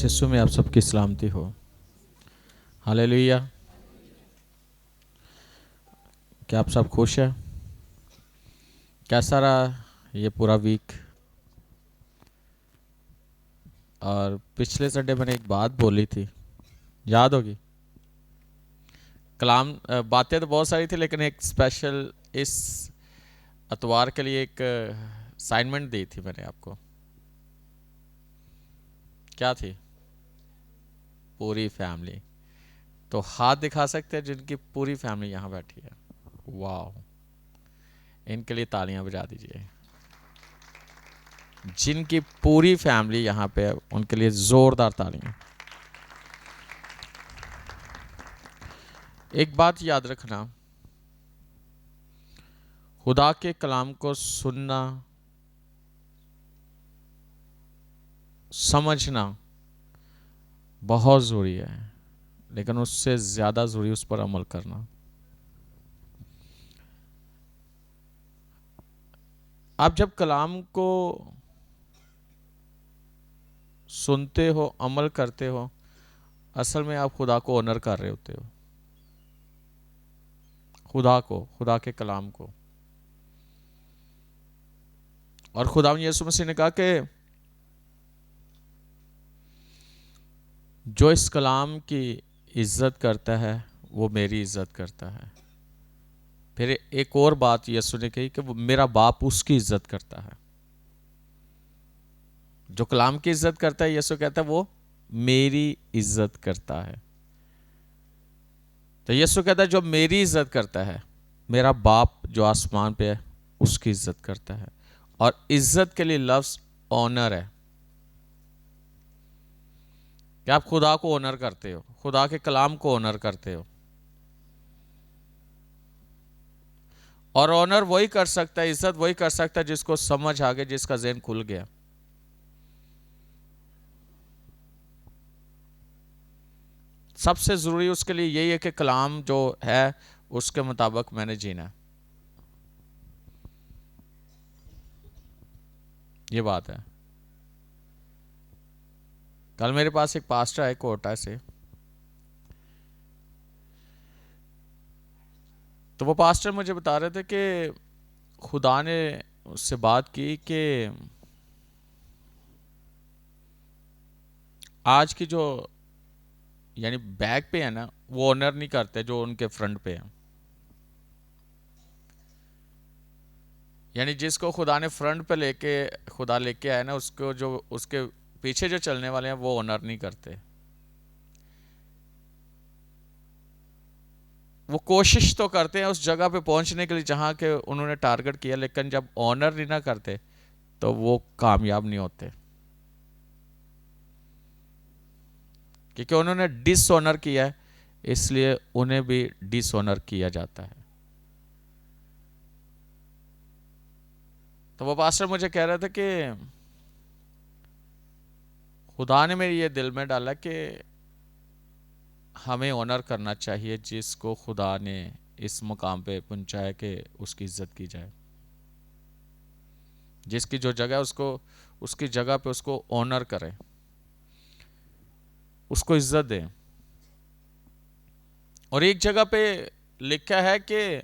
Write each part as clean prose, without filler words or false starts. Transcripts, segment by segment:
मसीह यीशु में आप सबकी सलामती हो। हालेलुया। क्या आप सब खुश हैं? कैसा रहा ये पूरा वीक? और पिछले संडे मैंने एक बात बोली थी, याद होगी? कलाम बातें तो बहुत सारी थी, लेकिन एक स्पेशल इस अतवार के लिए एक असाइनमेंट दी थी मैंने आपको। क्या थी? पूरी फैमिली। तो हाथ दिखा सकते हैं जिनकी पूरी फैमिली यहाँ बैठी है? वाह, इनके लिए तालियां बजा दीजिए। जिनकी पूरी फैमिली यहाँ पे है उनके लिए जोरदार तालियां। एक बात याद रखना, खुदा के कलाम को सुनना, समझना बहुत ज़रूरी है, लेकिन उससे ज़्यादा ज़रूरी उस पर अमल करना। आप जब कलाम को सुनते हो, अमल करते हो, असल में आप खुदा को ऑनर कर रहे होते हो। खुदा को, खुदा के कलाम को। और खुदा यीशु मसीह ने कहा कि जो इस कलाम की इज्जत करता है वो मेरी इज्जत करता है। फिर एक और बात यीशु ने कही कि वो मेरा बाप उसकी इज्जत करता है। जो कलाम की इज्जत करता है, यीशु कहता है वो मेरी इज्जत करता है। तो यीशु कहता है जो मेरी इज्जत करता है, मेरा बाप जो आसमान पे है उसकी इज्जत करता है। और इज्जत के लिए लफ्ज ऑनर है कि आप खुदा को ऑनर करते हो, खुदा के कलाम को ऑनर करते हो। और ऑनर वही कर सकता है, इज्जत वही कर सकता है जिसको समझ आ गया, जिसका ज़हन खुल गया। सबसे जरूरी उसके लिए यही है कि कलाम जो है उसके मुताबिक मैंने जीना। ये बात है। कल मेरे पास एक पास्टर है कोटा से, तो वो पास्टर मुझे बता रहे थे कि खुदा ने उससे बात की कि आज की जो यानी बैक पे है ना, वो ऑनर नहीं करते जो उनके फ्रंट पे है। यानी जिसको खुदा ने फ्रंट पे लेके खुदा लेके आया ना, उसको जो उसके पीछे जो चलने वाले हैं वो ऑनर नहीं करते। वो कोशिश तो करते हैं उस जगह पे पहुंचने के लिए जहां के उन्होंने टारगेट किया, लेकिन जब ऑनर नहीं ना करते तो वो कामयाब नहीं होते, क्योंकि उन्होंने डिसऑनर किया है, इसलिए उन्हें भी डिसऑनर किया जाता है। तो वो पास्टर मुझे कह रहे थे कि खुदा ने मेरे ये दिल में डाला कि हमें ऑनर करना चाहिए जिसको खुदा ने इस मुकाम पे पहुंचाया कि उसकी इज्जत की जाए। जिसकी जो जगह है उसको उसकी जगह पे उसको ऑनर करें, उसको इज्जत दें। और एक जगह पे लिखा है कि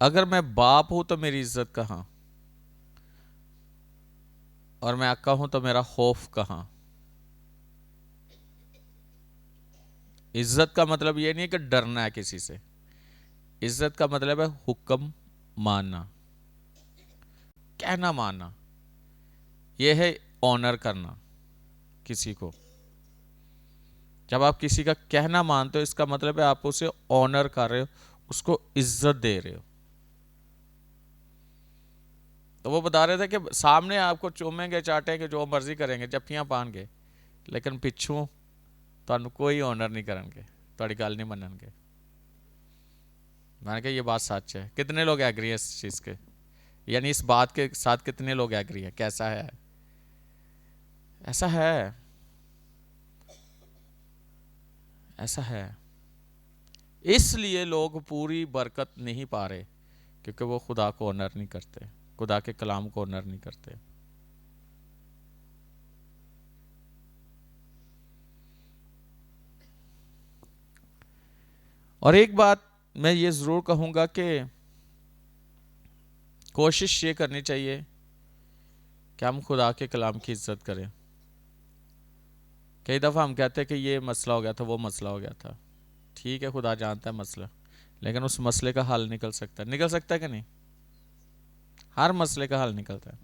अगर मैं बाप हूं तो मेरी इज्जत कहां, और मैं अक्का हूं तो मेरा खौफ कहां। इज्जत का मतलब ये नहीं है कि डरना है किसी से। इज्जत का मतलब है हुक्म मानना, कहना मानना। यह है ऑनर करना किसी को। जब आप किसी का कहना मानते हो, इसका मतलब है आप उसे ऑनर कर रहे हो, उसको इज्जत दे रहे हो। तो वो बता रहे थे कि सामने आपको चूमेंगे, चाटेंगे, जो मर्जी करेंगे, जफ्फियां पाएंगे, लेकिन पिछू तुहानू कोई ऑनर नहीं करेंगे, तुम्हारी गल नहीं मननगे। मैंने कहा ये बात सच है। कितने लोग एग्री है इस चीज के? यानी इस बात के साथ कितने लोग एग्री है? कैसा है? ऐसा है, ऐसा है। इसलिए लोग पूरी बरकत नहीं पा रहे, क्योंकि वो खुदा को ऑनर नहीं करते, खुदा के कलाम को ऑनर नहीं करते। और एक बात मैं ये ज़रूर कहूँगा कि कोशिश ये करनी चाहिए कि हम खुदा के कलाम की इज्जत करें। कई दफ़ा हम कहते हैं कि ये मसला हो गया था, वो मसला हो गया था। ठीक है, खुदा जानता है मसला, लेकिन उस मसले का हल निकल सकता है कि नहीं? हर मसले का हल निकलता है।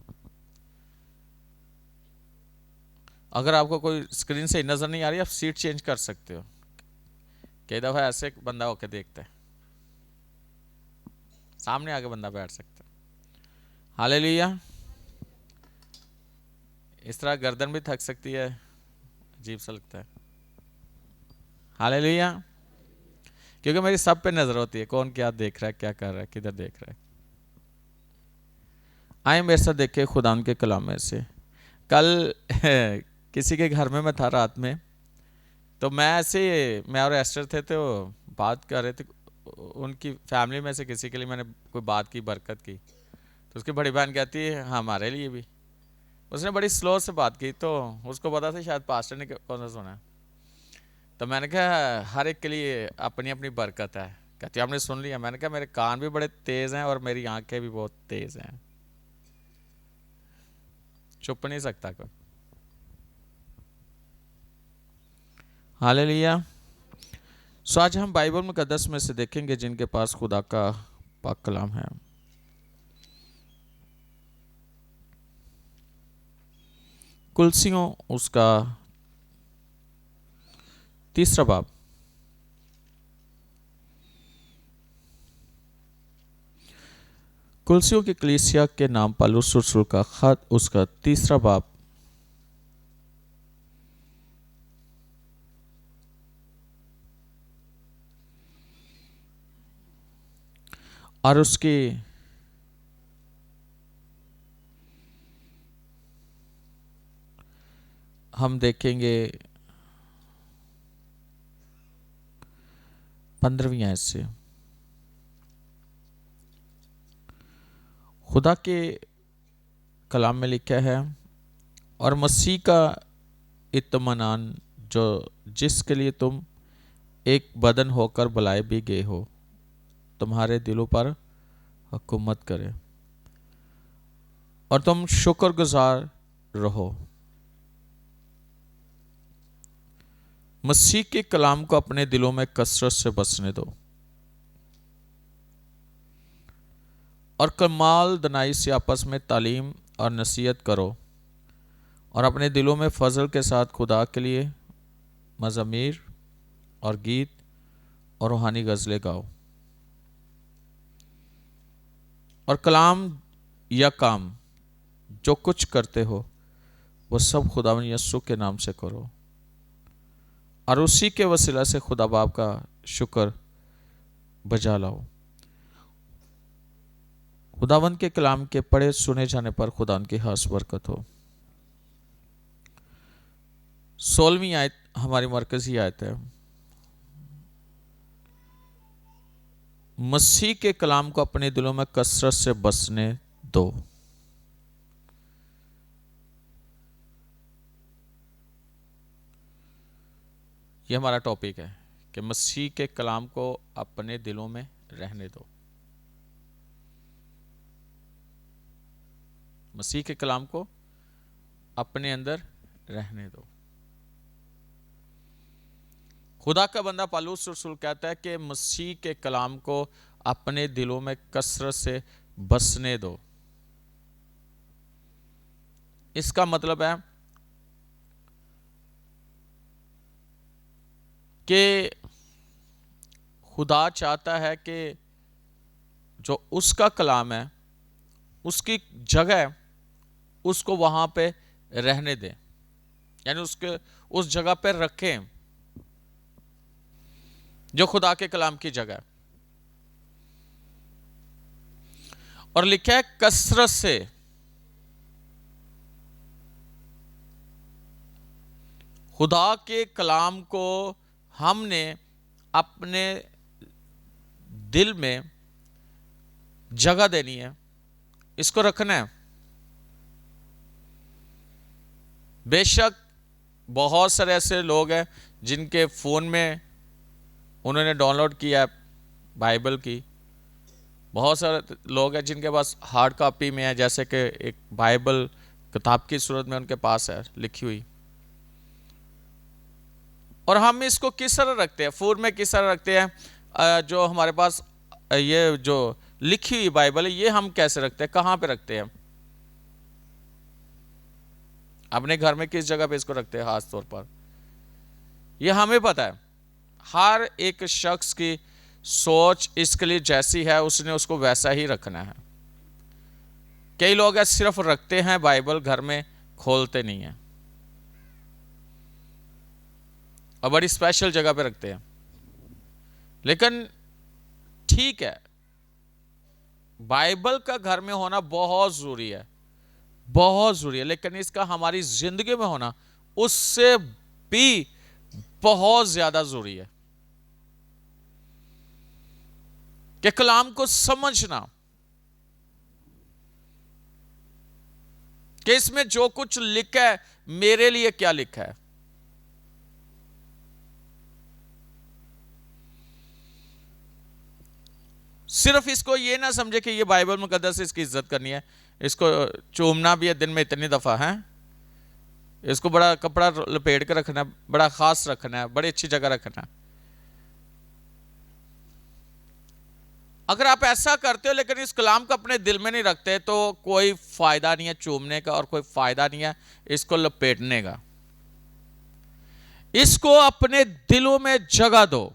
अगर आपको कोई स्क्रीन से नज़र नहीं आ रही, आप सीट चेंज कर सकते हो। कई दफ़ा ऐसे बंदा होकर देखता है, सामने आके बंदा बैठ सकता है। हालेलुया। इस तरह गर्दन भी थक सकती है, अजीब सा लगता है। हालेलुया। क्योंकि मेरी सब पे नजर होती है, कौन क्या देख रहा है, क्या कर रहा है, किधर देख रहा है। आए मेरे साथ देखे खुदा के कलाम में से। कल किसी के घर में मैं था रात में, तो मैं और एस्टर थे, तो बात कर रहे थे। उनकी फैमिली में से किसी के लिए मैंने कोई बात की, बरकत की, तो उसकी बड़ी बहन कहती है हमारे लिए भी। उसने बड़ी स्लो से बात की, तो उसको पता था शायद पास्टर ने कौन सा सुना। तो मैंने कहा हर एक के लिए अपनी अपनी बरकत है। कहती आपने सुन लिया? मैंने कहा मेरे कान भी बड़े तेज हैं और मेरी आंखें भी बहुत तेज हैं, चुप नहीं सकता कोई। हालेलुया। सो आज हम बाइबल मुकद्दस में से देखेंगे जिनके पास खुदा का पाक कलाम है। कुलसियों उसका 3 बाब। कुलसियों की कलीसिया के नाम पौलुस रसूल का खत उसका 3 बाब और उसकी हम देखेंगे 15वीं आयत से। खुदा के कलाम में लिखा है, और मसीह का इत्मीनान जो जिसके लिए तुम एक बदन होकर बुलाए भी गए हो, तुम्हारे दिलों पर हुकूमत करे, और तुम शुक्रगुजार रहो। मसीह के कलाम को अपने दिलों में कसरत से बसने दो और कमाल दनाई से आपस में तालीम और नसीहत करो, और अपने दिलों में फजल के साथ खुदा के लिए मज़ामीर और गीत और रूहानी गज़लें गाओ, और कलाम या काम जो कुछ करते हो वो सब खुदावन यस्सु के नाम से करो, और उसी के वसीला से खुदा बाप का शुक्र बजा लाओ। खुदावन के कलाम के पढ़े सुने जाने पर खुदा की खास बरकत हो। 16वीं आयत हमारी मरकजी आयत है। मसीह के कलाम को अपने दिलों में कसरत से बसने दो। ये हमारा टॉपिक है कि मसीह के कलाम को अपने दिलों में रहने दो। मसीह के कलाम को अपने अंदर रहने दो। खुदा का बंदा पौलुस रसूल कहता है कि मसीह के कलाम को अपने दिलों में कसरत से बसने दो। इसका मतलब है कि खुदा चाहता है कि जो उसका कलाम है उसकी जगह उसको वहां पे रहने दें, यानी उसके उस जगह पर रखें जो खुदा के कलाम की जगह। और लिखा है कसरत से। खुदा के कलाम को हमने अपने दिल में जगह देनी है, इसको रखना है। बेशक बहुत सारे ऐसे लोग हैं जिनके फ़ोन में उन्होंने डाउनलोड किया बाइबल की। बहुत सारे लोग हैं जिनके पास हार्ड कॉपी में है, जैसे कि एक बाइबल किताब की सूरत में उनके पास है लिखी हुई, और हम इसको किस तरह रखते हैं, फोन में किस तरह रखते हैं। जो हमारे पास ये जो लिखी हुई बाइबल है, ये हम कैसे रखते हैं, कहाँ पे रखते हैं, अपने घर में किस जगह पे इसको रखते हैं खास तौर पर, ये हमें पता है। हर एक शख्स की सोच इसके लिए जैसी है, उसने उसको वैसा ही रखना है। कई लोग है सिर्फ रखते हैं बाइबल घर में, खोलते नहीं है, और बड़ी स्पेशल जगह पे रखते हैं। लेकिन ठीक है, बाइबल का घर में होना बहुत जरूरी है, बहुत जरूरी है, लेकिन इसका हमारी जिंदगी में होना उससे भी बहुत ज्यादा जरूरी है। कि कलाम को समझना कि इसमें जो कुछ लिखा है मेरे लिए क्या लिखा है। सिर्फ इसको ये ना समझे कि ये बाइबल मुकद्दस है, इसकी इज्जत करनी है, इसको चूमना भी है दिन में इतनी दफा है, इसको बड़ा कपड़ा लपेट के रखना है, बड़ा खास रखना है, बड़ी अच्छी जगह रखना है। अगर आप ऐसा करते हो लेकिन इस कलाम को अपने दिल में नहीं रखते, तो कोई फायदा नहीं है चूमने का, और कोई फायदा नहीं है इसको लपेटने का। इसको अपने दिलों में जगह दो,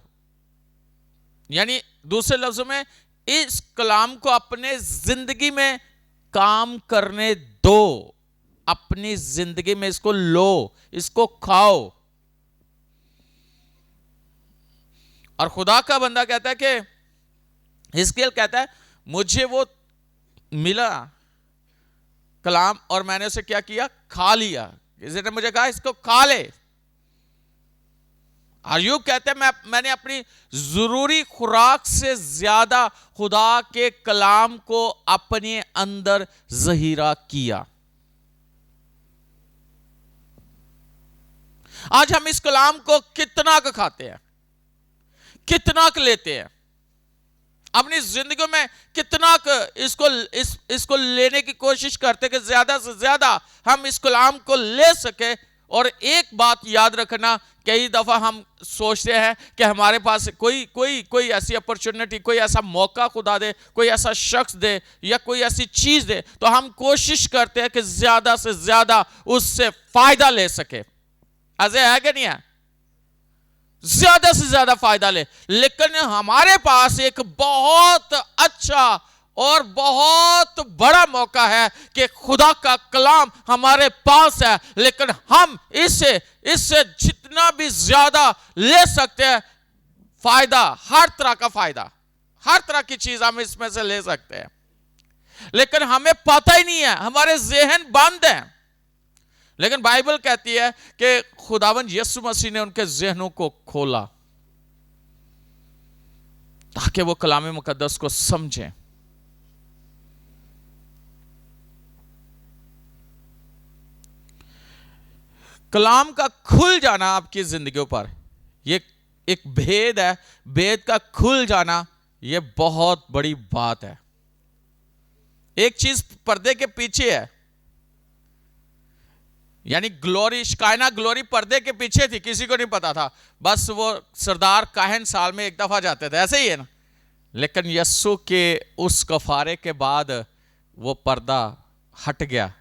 यानी दूसरे लफ्जों में इस कलाम को अपने जिंदगी में काम करने दो, अपनी जिंदगी में इसको लो, इसको खाओ। और खुदा का बंदा कहता है कि हिजकिय्याह कहता है, मुझे वो मिला कलाम और मैंने उसे क्या किया, खा लिया। किसी ने मुझे कहा इसको खा ले। अय्यूब कहते हैं मैंने अपनी जरूरी खुराक से ज्यादा खुदा के कलाम को अपने अंदर जहीरा किया। आज हम इस कलाम को कितना का खाते हैं, कितना का लेते हैं, अपनी जिंदगी में कितना इसको लेने की कोशिश करते कि ज्यादा से ज्यादा हम इस कलाम को ले सके। और एक बात याद रखना, कई दफा हम सोचते हैं कि हमारे पास कोई ऐसी अपॉर्चुनिटी, कोई ऐसा मौका खुदा दे, कोई ऐसा शख्स दे या कोई ऐसी चीज दे, तो हम कोशिश करते हैं कि ज्यादा से ज्यादा उससे फायदा ले सके। ऐसे है कि नहीं है? ज्यादा से ज्यादा फायदा ले। लेकिन हमारे पास एक बहुत अच्छा और बहुत बड़ा मौका है कि खुदा का कलाम हमारे पास है, लेकिन हम इससे जितना भी ज्यादा ले सकते हैं फायदा, हर तरह का फायदा, हर तरह की चीज हम इसमें से ले सकते हैं, लेकिन हमें पता ही नहीं है, हमारे ज़हन बंद हैं। लेकिन बाइबल कहती है कि खुदावंद यीशु मसीह ने उनके ज़हनों को खोला ताकि वो कलाम मुकद्दस को समझें। कलाम का खुल जाना आपकी जिंदगियों पर ये एक भेद है, भेद का खुल जाना ये बहुत बड़ी बात है। एक चीज पर्दे के पीछे है, यानी ग्लोरी, शिकायना ग्लोरी पर्दे के पीछे थी, किसी को नहीं पता था, बस वो सरदार काहन साल में एक दफा जाते थे, ऐसे ही है ना। लेकिन यस्सु के उस कफारे के बाद वो पर्दा हट गया,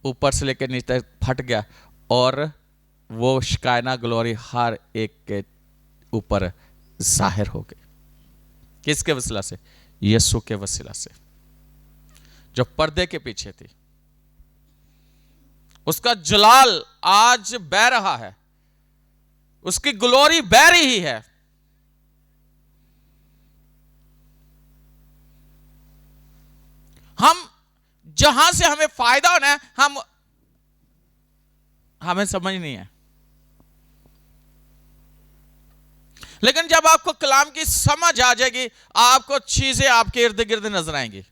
ऊपर से लेकर नीचे फट गया, और वो शिकायना ग्लोरी हर एक के ऊपर जाहिर हो गई। किसके वसीला से? यीशु के वसीला से, जो पर्दे के पीछे थी। उसका जलाल आज बह रहा है, उसकी ग्लोरी बह रही है। हम जहां से हमें फायदा होना है, हमें समझ नहीं है। लेकिन जब आपको कलाम की समझ आ जाएगी, आपको चीजें आपके इर्द गिर्द नजर आएंगी।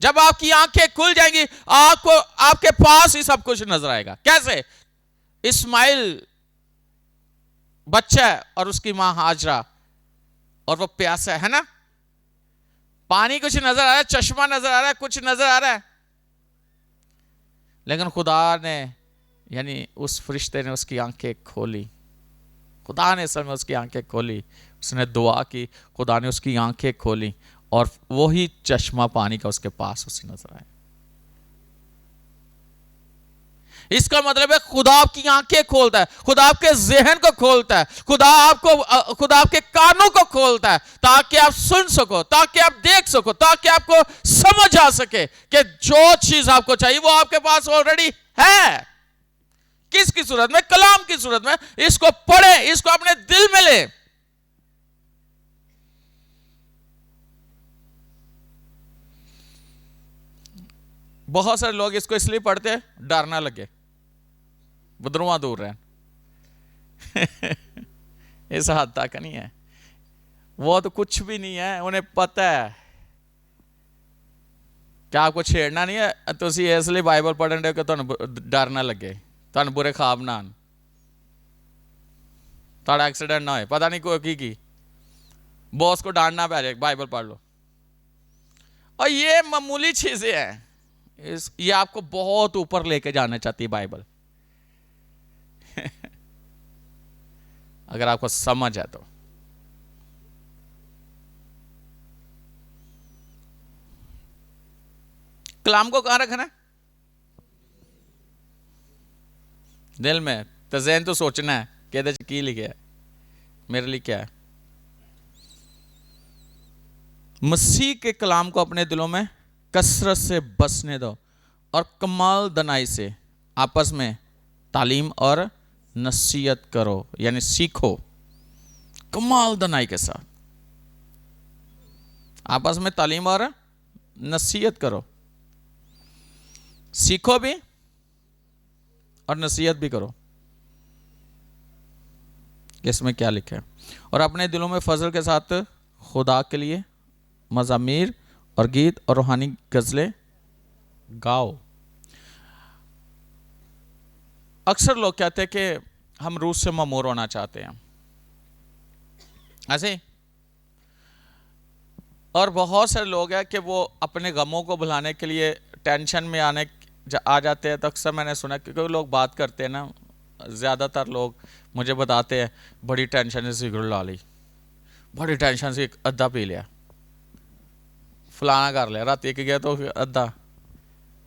जब आपकी आंखें खुल जाएंगी, आपको आपके पास ही सब कुछ नजर आएगा। कैसे? इस्माइल बच्चा है और उसकी मां हाजरा, और वो प्यासा है ना, पानी कुछ नजर आ रहा है, चश्मा नजर आ रहा है, कुछ नजर आ रहा है, लेकिन खुदा ने यानी उस फरिश्ते ने उसकी आंखें खोली, खुदा ने असल में उसकी आंखें खोली, उसने दुआ की, खुदा ने उसकी आंखें खोली और वही चश्मा पानी का उसके पास उसी नजर आया। इसका मतलब है खुदा आपकी आंखें खोलता है, खुदा आपके जहन को खोलता है, खुदा आपके कानों को खोलता है ताकि आप सुन सको, ताकि आप देख सको, ताकि आपको समझ आ सके कि जो चीज आपको चाहिए वो आपके पास ऑलरेडी है। किसकी सूरत में? कलाम की सूरत में। इसको पढ़े, इसको अपने दिल में ले। बहुत सारे लोग इसको इसलिए पढ़ते हैं डर ना लगे, बदरुआ दूर रहे। इस हद तक नहीं है, वो तो कुछ भी नहीं है, उन्हें पता है कि आपको छेड़ना नहीं है, तो इसलिए बाइबल पढ़न दे कि डर ना लगे, तुहानू बुरे ख्वाब ना आन, तुहाड़ा एक्सीडेंट ना हो, पता नहीं कोई की बॉस को डांटना पै जाए, बाइबल पढ़ लो। और ये मामूली चीजें हैं, ये आपको बहुत ऊपर लेके जाना चाहती है बाइबल। अगर आपको समझ है तो। कलाम को कहां रखना है? दिल में। तो ज़हन तो सोचना है कि ਇਹਦੇ ਚ ਕੀ लिखा है, मेरे लिए क्या है। मसीह के कलाम को अपने दिलों में कसरत से बसने दो और कमाल दनाई से आपस में तालीम और नसीहत करो, यानी सीखो कमाल दनाई के साथ, आपस में तालीम और नसीहत करो, सीखो भी और नसीहत भी करो। इसमें क्या लिखा है? और अपने दिलों में फजल के साथ खुदा के लिए मज़ामीर और गीत और रूहानी गजलें गाओ। अक्सर लोग कहते हैं कि हम रूह से ममूर होना चाहते हैं, ऐसे। और बहुत सारे लोग हैं कि वो अपने गमों को भुलाने के लिए टेंशन में आ जाते हैं। तो अक्सर मैंने सुना, क्योंकि लोग बात करते हैं ना, ज़्यादातर लोग मुझे बताते हैं बड़ी टेंशन से सिगरेट ला ली, बड़ी टेंशन से अद्धा पी लिया, फलाना कर लिया, रात एक गया तो अद्धा।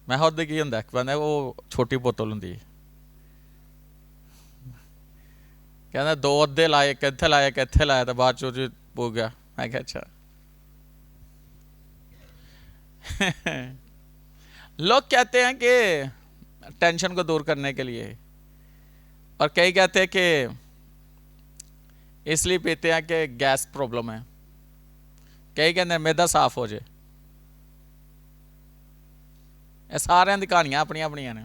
मैं उधर की होंगे कहना वो छोटी बोतल होंगी, कहना दो अद्धे लाए, कितने लाए कितने लाए, तो बाद चो हो गया। मैं क्या अच्छा। लोग कहते हैं कि टेंशन को दूर करने के लिए, और कई कहते हैं कि इसलिए पीते हैं कि गैस प्रॉब्लम है, कई कहते हैं मैदा साफ हो जाए। ये सारे दी कहानियां अपनी अपनी ने।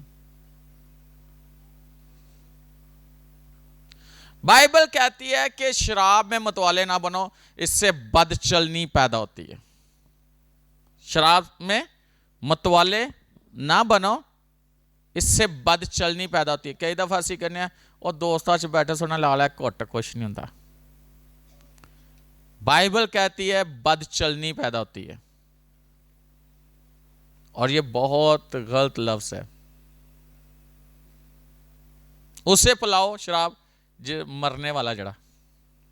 बाइबल कहती है कि शराब में मतवाले ना बनो, इससे बदचलनी पैदा होती है। शराब में मतवाले ना बनो, इससे बदचलनी पैदा होती है। कई दफा असी कहने और दोस्तों च बैठे सोना ला ला घुट, कुछ नहीं होता। बाइबल कहती है बदचलनी पैदा होती है, और ये बहुत गलत लफ्ज है। उसे पिलाओ शराब जो मरने वाला जड़ा,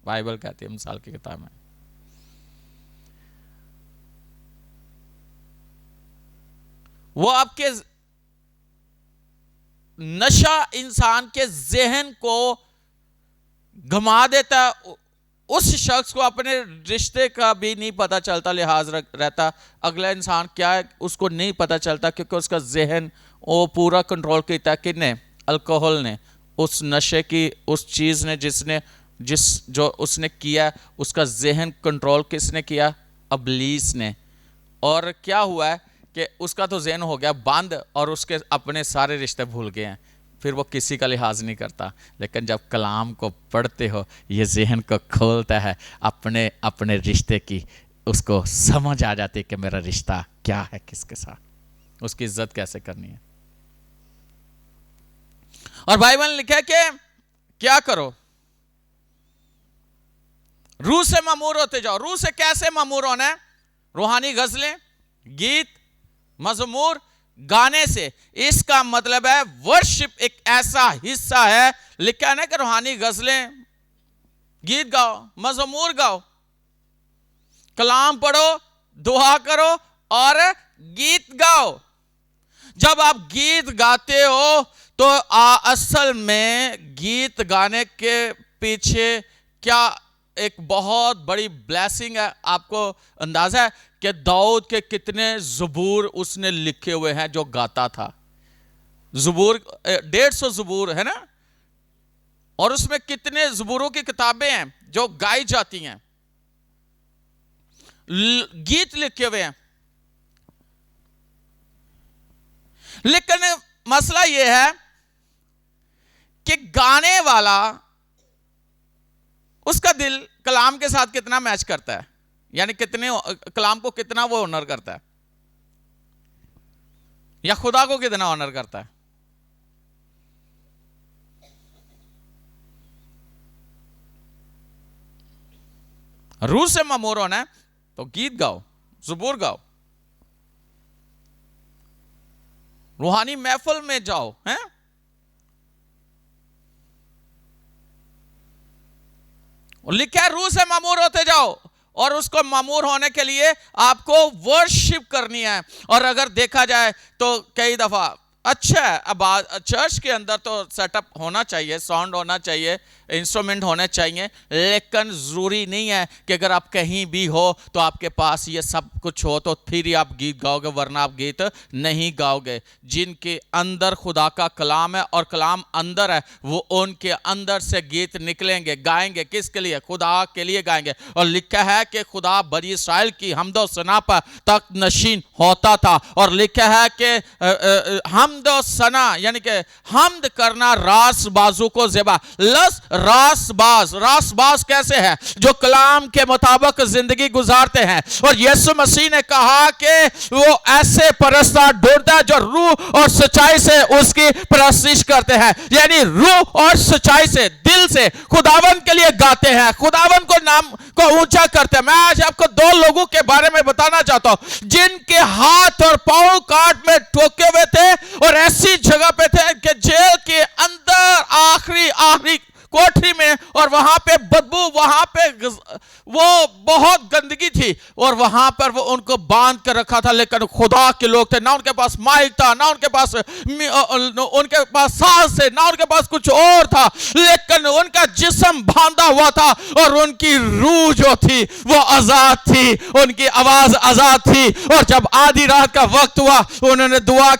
बाइबल कहती है मिसाल की किताब में। वो आपके नशा इंसान के जहन को घुमा देता है, उस शख्स को अपने रिश्ते का भी नहीं पता चलता, लिहाज रहता अगला इंसान क्या है उसको नहीं पता चलता, क्योंकि उसका जहन वो पूरा कंट्रोल किया किसने? अल्कोहल ने, उस नशे की, उस चीज ने, जो उसने किया, उसका जहन कंट्रोल किसने किया? अबलीस ने। और क्या हुआ है कि उसका तो जहन हो गया बंद, और उसके अपने सारे रिश्ते भूल गए हैं, फिर वो किसी का लिहाज नहीं करता। लेकिन जब कलाम को पढ़ते हो, ये जहन को खोलता है, अपने अपने रिश्ते की उसको समझ आ जाती है कि मेरा रिश्ता क्या है, किसके साथ, उसकी इज्जत कैसे करनी है। और बाइबल ने लिखा है कि क्या करो, रूह से मामूर होते जाओ। रूह से कैसे मामूर होना है? रूहानी गजलें, गीत, मजमूर, गाने से। इसका मतलब है वर्शिप एक ऐसा हिस्सा है, लिखा है ना कि रूहानी गजलें, गीत गाओ, मजमूर गाओ, कलाम पढ़ो, दुआ करो और गीत गाओ। जब आप गीत गाते हो तो असल में गीत गाने के पीछे क्या एक बहुत बड़ी ब्लेसिंग है। आपको अंदाजा है कि दाऊद के कितने ज़बूर उसने लिखे हुए हैं जो गाता था। ज़बूर 150 ज़बूर है ना, और उसमें कितने ज़बूरों की किताबें हैं जो गाई जाती हैं, गीत लिखे हुए हैं। लेकिन मसला यह है कि गाने वाला, उसका दिल कलाम के साथ कितना मैच करता है, यानी कितने कलाम को कितना वो ऑनर करता है, या खुदा को कितना ऑनर करता है। रूह से मामूर होना है तो गीत गाओ, ज़बूर गाओ, रूहानी महफिल में जाओ, हैं? लिखा है रूह से मामूर होते जाओ, और उसको मामूर होने के लिए आपको वर्शिप करनी है। और अगर देखा जाए तो कई दफा अच्छा है, अब चर्च के अंदर तो सेटअप होना चाहिए, साउंड होना चाहिए, इंस्ट्रूमेंट होने चाहिए, लेकिन ज़रूरी नहीं है कि अगर आप कहीं भी हो तो आपके पास ये सब कुछ हो तो फिर ही आप गीत गाओगे, वरना आप गीत नहीं गाओगे। जिनके अंदर खुदा का कलाम है और कलाम अंदर है, वो उनके अंदर से गीत निकलेंगे, गाएंगे। किसके लिए? खुदा के लिए गाएंगे। और लिखा है कि खुदा बनी इस्राएल की हमदो सना पर तख्त नशीन होता था, और लिखा है कि हमदो सना यानी कि हमद करना रास बाजू को ज़ेबा। रासबाज कैसे है? जो कलाम के मुताबिक जिंदगी गुजारते हैं। और यीशु मसीह ने कहा कि वो ऐसे परस्तार ढूंढता है जो रूह और सच्चाई से उसकी परस्तिश करते हैं, यानी रूह और सच्चाई से, दिल से खुदावन के लिए गाते हैं, खुदावन को नाम को ऊंचा करते हैं। मैं आज आपको दो लोगों के बारे में बताना चाहता हूं जिनके हाथ और पांव काट में ठोके हुए थे और ऐसी जगह पे थे कि जेल के अंदर आखिरी कोठरी में, और वहां पे बदबू, वहां पे वो बहुत गंदगी थी, और वहां पर वो उनको बांध कर रखा था। लेकिन खुदा के लोग थे, ना उनके पास माइक था, ना उनके पास सांस थे, ना उनके पास कुछ और था, लेकिन उनका जिस्म बांधा हुआ था और उनकी रूह जो थी वो आजाद थी, उनकी आवाज आजाद थी। और जब आधी रात का वक्त हुआ, उन्होंने दुआ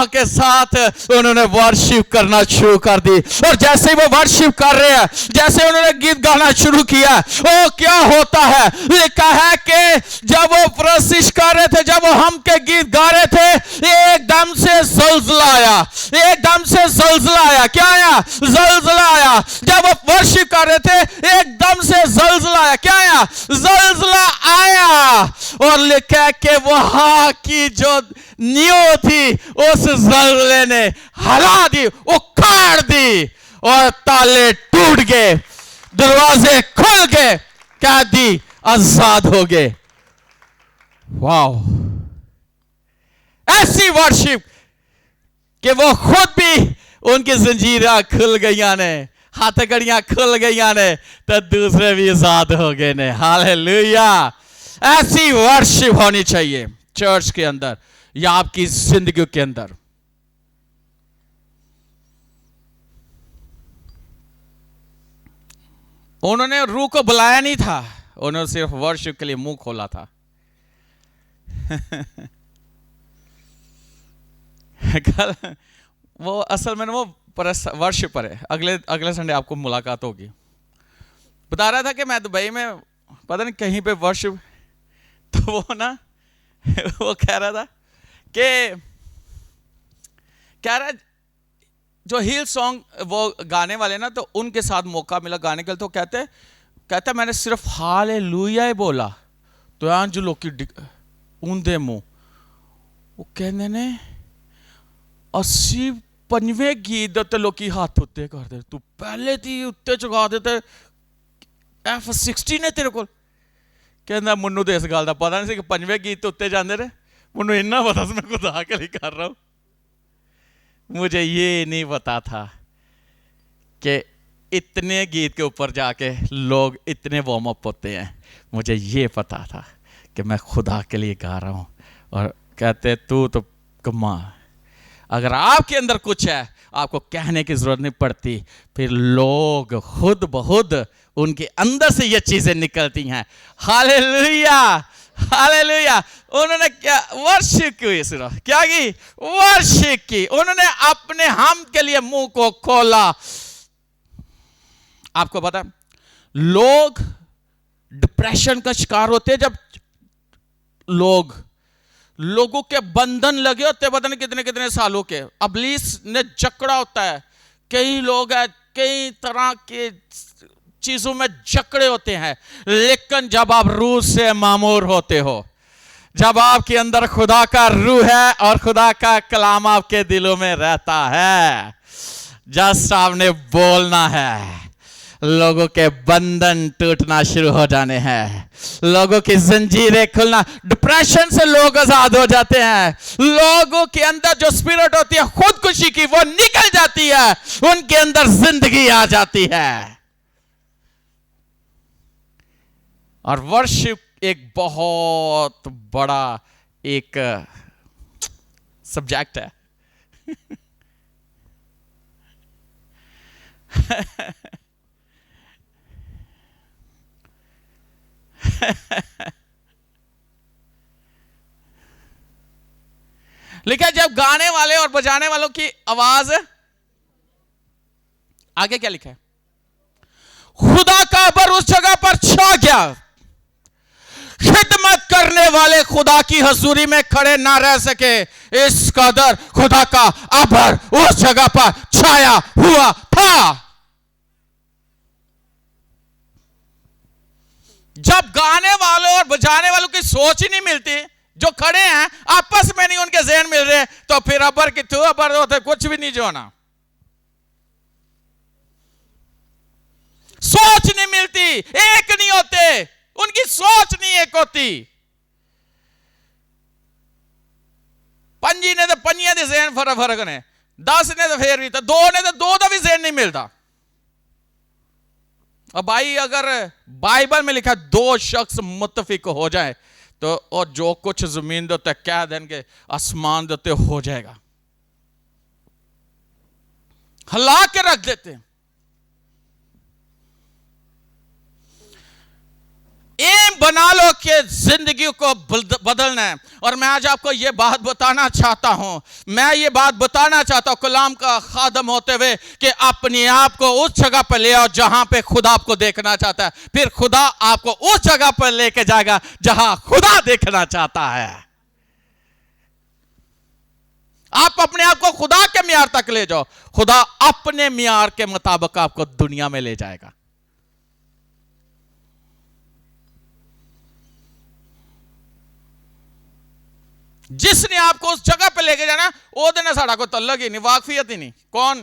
के साथ उन्होंने वर्शिप करना शुरू कर दी। और जैसे ही वो वर्शिप कर रहे हैं, जैसे उन्होंने गीत गाना शुरू किया, वो क्या होता है? लिखा है कि जब वो प्रशिश कर रहे थे, जब वो हम के गीत गा रहे थे, एकदम से ज़लज़ला आया, एकदम से ज़लज़ला आया। क्या आया? ज़लज़ला आया। जब वो वर्शिप कर रहे थे, एकदम से ज़लज़ला आया। क्या आया? ज़लज़ला आया। और लिखा है कि वहां की जो नींव थी, उस ज़लज़ले ने हिला दी, उखाड़ दी, और ताले टूट गए, दरवाजे खुल गए, कैदी आजाद हो गए। वाओ! ऐसी वर्शिप कि वो खुद भी, उनकी जंजीरें खुल गई ने, हथकड़ियां खुल गई ने, तो दूसरे भी आजाद हो गए ने। हालेलुया! ऐसी वर्शिप होनी चाहिए चर्च के अंदर या आपकी जिंदगी के अंदर। उन्होंने रूह को बुलाया नहीं था, उन्होंने सिर्फ वर्शिप के लिए मुंह खोला था। कल वो असल में वो वर्शिप पर है, अगले संडे आपको मुलाकात होगी। बता रहा था कि मैं दुबई में पता नहीं कहीं पे वर्शिप, तो वो ना वो कह रहा था कि कह रहा जो हिल सॉन्ग वो गाने वाले ना, तो उनके साथ मौका मिला गाने के लिए, तो कहते मैंने सिर्फ हालेलुया ही बोला तो यहाँ जो लोग ऊंधे मुंह, वो कहने ने 80-95 गीत ते लोग हाथ उत्ते कर दे, तू पहले थी उत्ते चुका देते F60 ने तेरे को? कहना मुन्नू तो इस गल का पता नहीं सी कि 5वें गीत तो उत्ते जाते रहे, मुन्नू इन्ना पता मैं खुदा के लिए कर रहा हूं। मुझे ये नहीं पता था कि इतने गीत के ऊपर जाके लोग इतने वार्म अप होते हैं। मुझे ये पता था कि मैं खुदा के लिए गा रहा हूं। और कहते तू तो कमा, अगर आपके अंदर कुछ है आपको कहने की जरूरत नहीं पड़ती, फिर लोग खुद ब-खुद उनके अंदर से ये चीजें निकलती हैं। Hallelujah, hallelujah. उन्होंने क्या वर्शिप की, सिर्फ क्या की? वर्शिप की। उन्होंने अपने हम के लिए मुंह को खोला। आपको पता है लोग डिप्रेशन का शिकार होते हैं जब लोगों के बंधन लगे होते पता नहीं कितने कितने सालों के, इब्लीस ने जकड़ा होता है। कई लोग हैं कई तरह के चीजों में जकड़े होते हैं, लेकिन जब आप रूह से मामूर होते हो, जब आपके अंदर खुदा का रूह है और खुदा का कलाम आपके दिलों में रहता है, जस्ट आपने बोलना है, लोगों के बंधन टूटना शुरू हो जाने हैं, लोगों की जंजीरें खुलना, डिप्रेशन से लोग आजाद हो जाते हैं, लोगों के अंदर जो स्पिरिट होती है खुदकुशी की वो निकल जाती है, उनके अंदर जिंदगी आ जाती है। और वर्शिप एक बहुत बड़ा एक सब्जेक्ट है। लिखा जब गाने वाले और बजाने वालों की आवाज, आगे क्या लिखा है? खुदा का अबर उस जगह पर छा गया, खिदमत करने वाले खुदा की हजूरी में खड़े ना रह सके, इस कदर खुदा का अबर उस जगह पर छाया हुआ था। जब गाने वालों और बजाने वालों की सोच ही नहीं मिलती, जो खड़े हैं आपस में नहीं उनके ज़हन मिल रहे, तो फिर अबर की तू अबर होते कुछ भी नहीं जो ना, सोच नहीं मिलती, एक नहीं होते, उनकी सोच नहीं एक होती। पंजी ने तो पंजियां दे ज़हन फर्क फर्क ने, 10 ने तो फिर भी, तो 2 ने तो 2 का भी ज़हन नहीं मिलता। और भाई अगर बाइबल में लिखा 2 शख्स मुत्तफिक हो जाए तो और जो कुछ जमीन देते कह देंगे आसमान देते हो जाएगा, हिला के रख देते। एम बना लो कि जिंदगी को बदलना है। और मैं आज आपको यह बात बताना चाहता हूं, मैं ये बात बताना चाहता हूं कलाम का खादम होते हुए कि अपने आप को उस जगह पर ले आओ जहां पे खुदा आपको देखना चाहता है, फिर खुदा आपको उस जगह पर लेके जाएगा जहां खुदा देखना चाहता है। आप अपने आप को खुदा के मियार तक ले जाओ, खुदा अपने मियार के मुताबिक आपको दुनिया में ले जाएगा। जिसने आपको उस जगह पे लेके जाना वो दिन साड़ा को तल्लक ही नहीं, वाकफियत ही नहीं। कौन?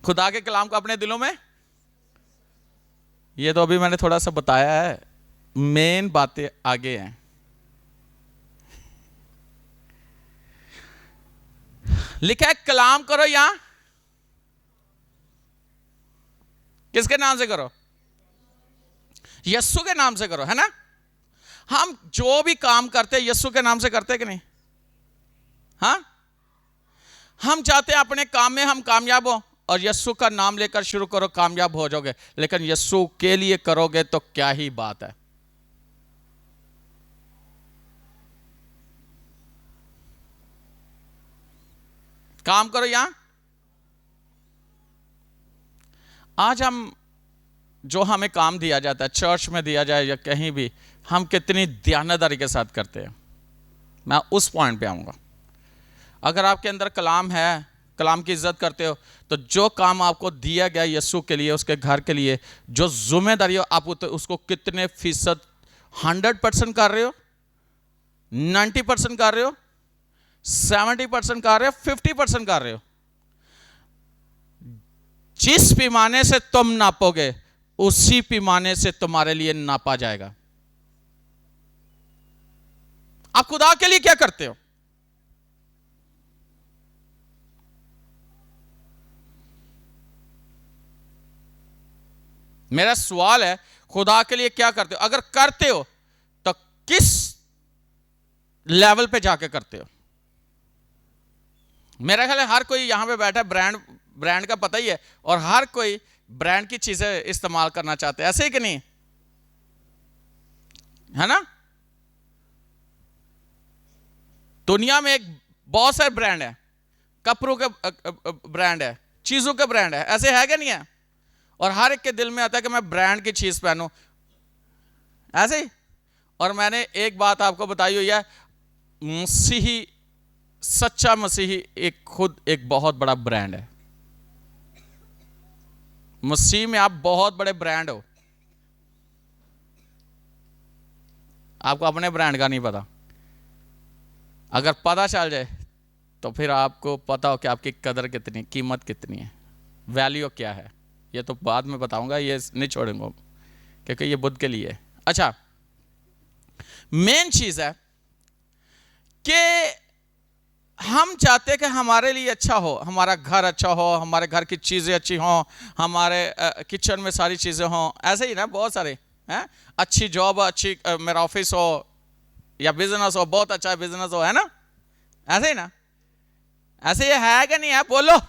खुदा के कलाम को अपने दिलों में, ये तो अभी मैंने थोड़ा सा बताया है, मेन बातें आगे हैं। लिखा है कलाम करो, यहां किसके नाम से करो? यस्सु के नाम से करो, है ना? हम जो भी काम करते यस्सु के नाम से करते कि नहीं? हाँ, हम चाहते हैं अपने काम में हम कामयाब हो, और यस्सु का नाम लेकर शुरू करो, कामयाब हो जाओगे। लेकिन यस्सु के लिए करोगे तो क्या ही बात है। काम करो यहां। आज हम जो हमें काम दिया जाता है, चर्च में दिया जाए या कहीं भी, हम कितनी दयानतदारी के साथ करते हैं। मैं उस पॉइंट पे आऊंगा। अगर आपके अंदर कलाम है, कलाम की इज्जत करते हो, तो जो काम आपको दिया गया यीशु के लिए, उसके घर के लिए, जो जिम्मेदारी हो, आप उसको कितने फीसद, 100% कर रहे हो, 90% कर रहे हो, 70% कर रहे हो, 50% कर रहे हो। जिस पैमाने से तुम नापोगे उसी पैमाने से तुम्हारे लिए नापा जाएगा। आप खुदा के लिए क्या करते हो? मेरा सवाल है, खुदा के लिए क्या करते हो? अगर करते हो तो किस लेवल पे जाके करते हो? मेरा ख्याल है हर कोई यहां पे बैठा है, ब्रांड का पता ही है, और हर कोई ब्रांड की चीजें इस्तेमाल करना चाहते हैं, ऐसे ही कि नहीं है ना? दुनिया में एक बहुत सारे ब्रांड है, कपड़ों के ब्रांड है, चीजों के ब्रांड है, ऐसे है कि नहीं है? और हर एक के दिल में आता है कि मैं ब्रांड की चीज पहनूं, ऐसे ही। और मैंने एक बात आपको बताई हुई है, मसीही, सच्चा मसीही एक खुद एक बहुत बड़ा ब्रांड है। मसीह में आप बहुत बड़े ब्रांड हो। आपको अपने ब्रांड का नहीं पता। अगर पता चल जाए तो फिर आपको पता हो कि आपकी कदर कितनी, कीमत कितनी है, वैल्यू क्या है। ये तो बाद में बताऊंगा, ये नहीं छोड़ूंगा क्योंकि ये बुद्ध के लिए है। अच्छा, मेन चीज है कि हम चाहते हैं कि हमारे लिए अच्छा हो, हमारा घर अच्छा हो, हमारे घर की चीजें अच्छी हो, हमारे किचन में सारी चीजें हो, ऐसे ही ना बहुत सारे हैं। अच्छी जॉब, अच्छी मेरा ऑफिस हो या बिजनेस हो, बहुत अच्छा बिजनेस हो, है ना? ऐसे ही ना? ऐसे ये है कि नहीं है? बोलो।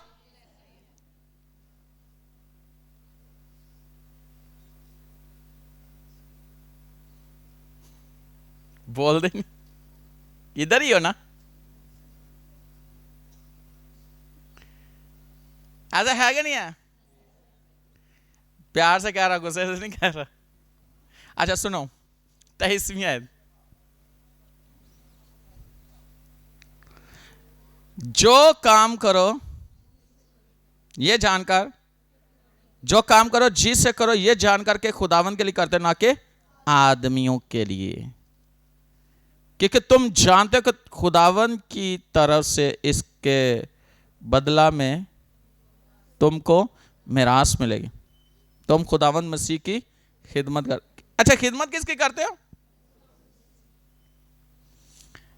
बोल देंगे, इधर ही हो ना? ऐसा है कि नहीं है? प्यार से कह रहा, गुस्से से नहीं कह रहा। अच्छा सुनो, 23वीं आयत, जो काम करो ये जानकर, जो काम करो जी से करो ये जानकर के खुदावन के लिए करते, ना कि आदमियों के लिए, क्योंकि तुम जानते हो कि खुदावन की तरफ से इसके बदला में तुमको मिरास मिलेगी। तुम खुदावन मसीह की खिदमत कर। अच्छा, खिदमत किसकी करते हो?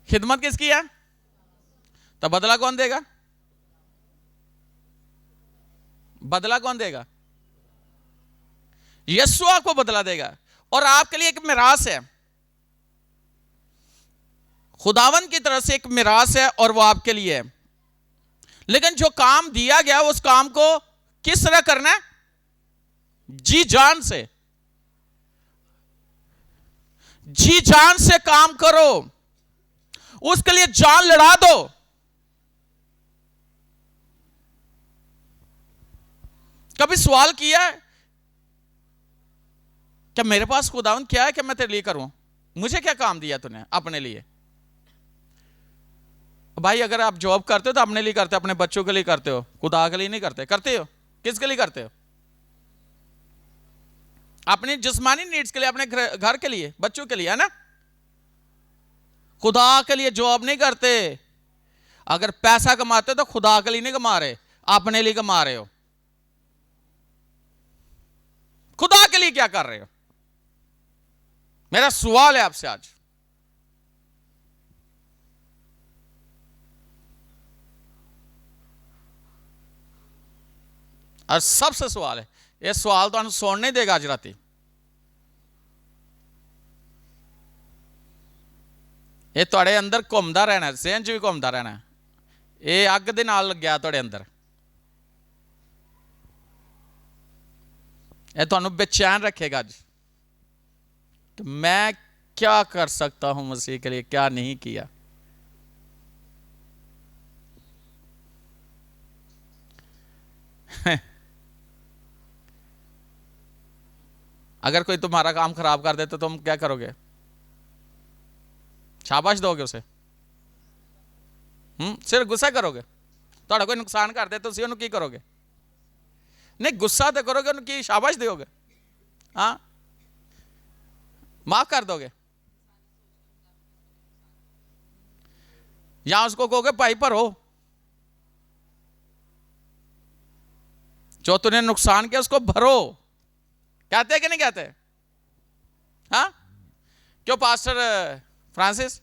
खिदमत किसकी है? तो बदला कौन देगा? बदला कौन देगा? यीशु आपको बदला देगा। और आपके लिए एक मिरास है, खुदावन की तरफ से एक मिरास है, और वो आपके लिए है। लेकिन जो काम दिया गया उस काम को किस तरह करना है? जी जान से, जी जान से काम करो, उसके लिए जान लड़ा दो। कभी सवाल किया है क्या मेरे पास खुदावन क्या है कि मैं तेरे लिए करूं? मुझे क्या काम दिया तूने अपने लिए? भाई अगर आप जॉब करते हो तो अपने लिए करते हो, अपने बच्चों के लिए करते हो, खुदा के लिए नहीं करते। करते हो किसके लिए करते हो? अपनी जिस्मानी नीड्स के लिए, अपने घर के लिए, बच्चों के लिए, है ना? खुदा के लिए जॉब नहीं करते। अगर पैसा कमाते तो खुदा के लिए नहीं कमा रहे, अपने लिए कमा रहे हो। खुदा के लिए क्या कर रहे हो? मेरा सवाल है आपसे आज। और सबसे सवाल है, यह सवाल तो सुन नहीं देगा आज राती। ये थोड़े अंदर घूमता रहना, सेहन च भी घूमता रहना। ये अग दे नाल लग गया थोड़े अंदर। ये तुहानू बेचैन रखेगा आज कि मैं क्या कर सकता हूं मसीह के लिए, क्या नहीं किया। अगर कोई तुम्हारा काम खराब कर दे तो तुम क्या करोगे? शाबाश दोगे उसे? सिर्फ गुस्सा करोगे? थोड़ा कोई नुकसान कर दे तो उसी की करोगे? नहीं, गुस्सा तो करोगे, उनकी शाबाश दोगे? हाँ, माफ कर दोगे? या उसको कहोगे भाई भरो, जो तूने नुकसान किया उसको भरो। कहते हैं कि नहीं कहते? हाँ, क्यों पास्टर फ्रांसिस,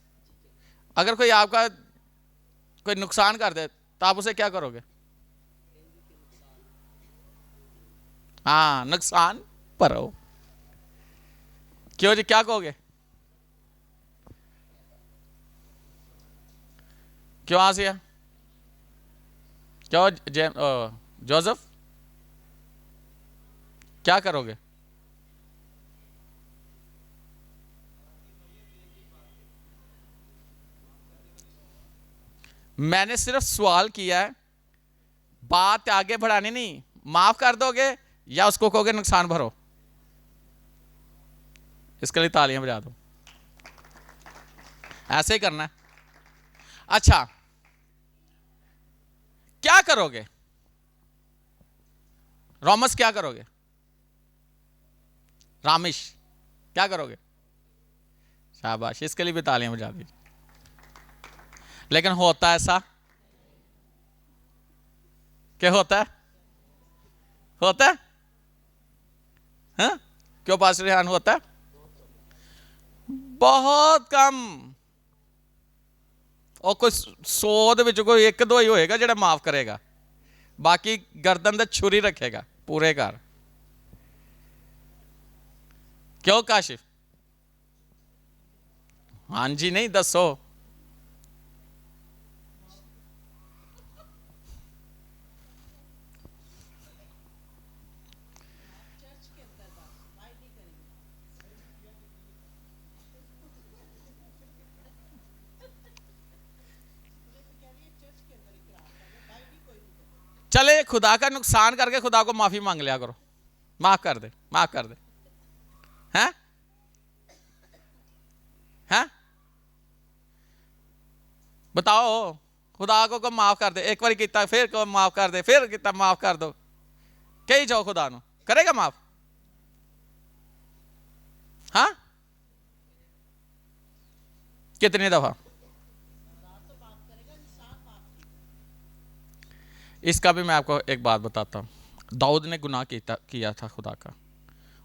अगर कोई आपका कोई नुकसान कर दे तो आप उसे क्या करोगे? हाँ, नुकसान भरो। क्यों जी, क्या कहोगे? क्यों आसिया, क्यों जोसेफ, क्या करोगे? मैंने सिर्फ सवाल किया है, बात आगे बढ़ानी नहीं। माफ कर दोगे या उसको कहोगे नुकसान भरो? इसके लिए तालियां बजा दो। ऐसे ही करना है। अच्छा, क्या करोगे? रोमस क्या करोगे? रामिश क्या करोगे? शाबाश, इसके लिए भी तालियां बजा दी। लेकिन होता ऐसा? क्या होता है? होता है? हाँ? क्यों पास्टर रेहान, होता है? बहुत कम। और कोई 100 कोई एक दो ही होएगा जेड़ा माफ करेगा, बाकी गर्दन ते छुरी रखेगा पूरे घर। क्यों काशिफ? हाँ जी नहीं, दसो। चले खुदा का नुकसान करके खुदा को माफी मांग लिया करो, माफ कर दे, माफ कर दे। हैं? हैं? बताओ, खुदा को माफ कर दे, एक बार किया फिर को माफ कर दे, फिर किया माफ कर दो, कही जाओ खुदा नु करेगा माफ? हाँ, कितनी दफा? इसका भी मैं आपको एक बात बताता हूं। दाऊद ने गुनाह किया था खुदा का,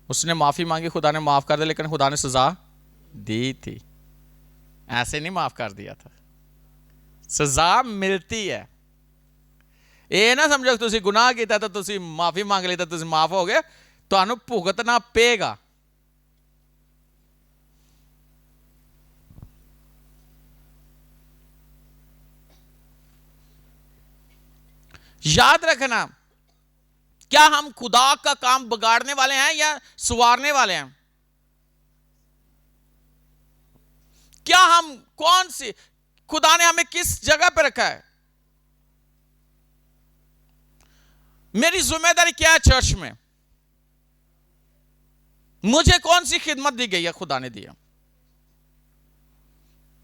उसने माफी मांगी, खुदा ने माफ कर दिया, लेकिन खुदा ने सजा दी थी। ऐसे नहीं माफ कर दिया था, सजा मिलती है। ये ना समझो तुसी गुनाह किया तो तुसी माफी मांग ली तो तुसी माफ हो गए, तो भुगतना पेगा। याद रखना, क्या हम खुदा का काम बिगाड़ने वाले हैं या सुवारने वाले हैं? क्या हम कौन सी, खुदा ने हमें किस जगह पे रखा है? मेरी जिम्मेदारी क्या है चर्च में? मुझे कौन सी खिदमत दी गई है? खुदा ने दिया।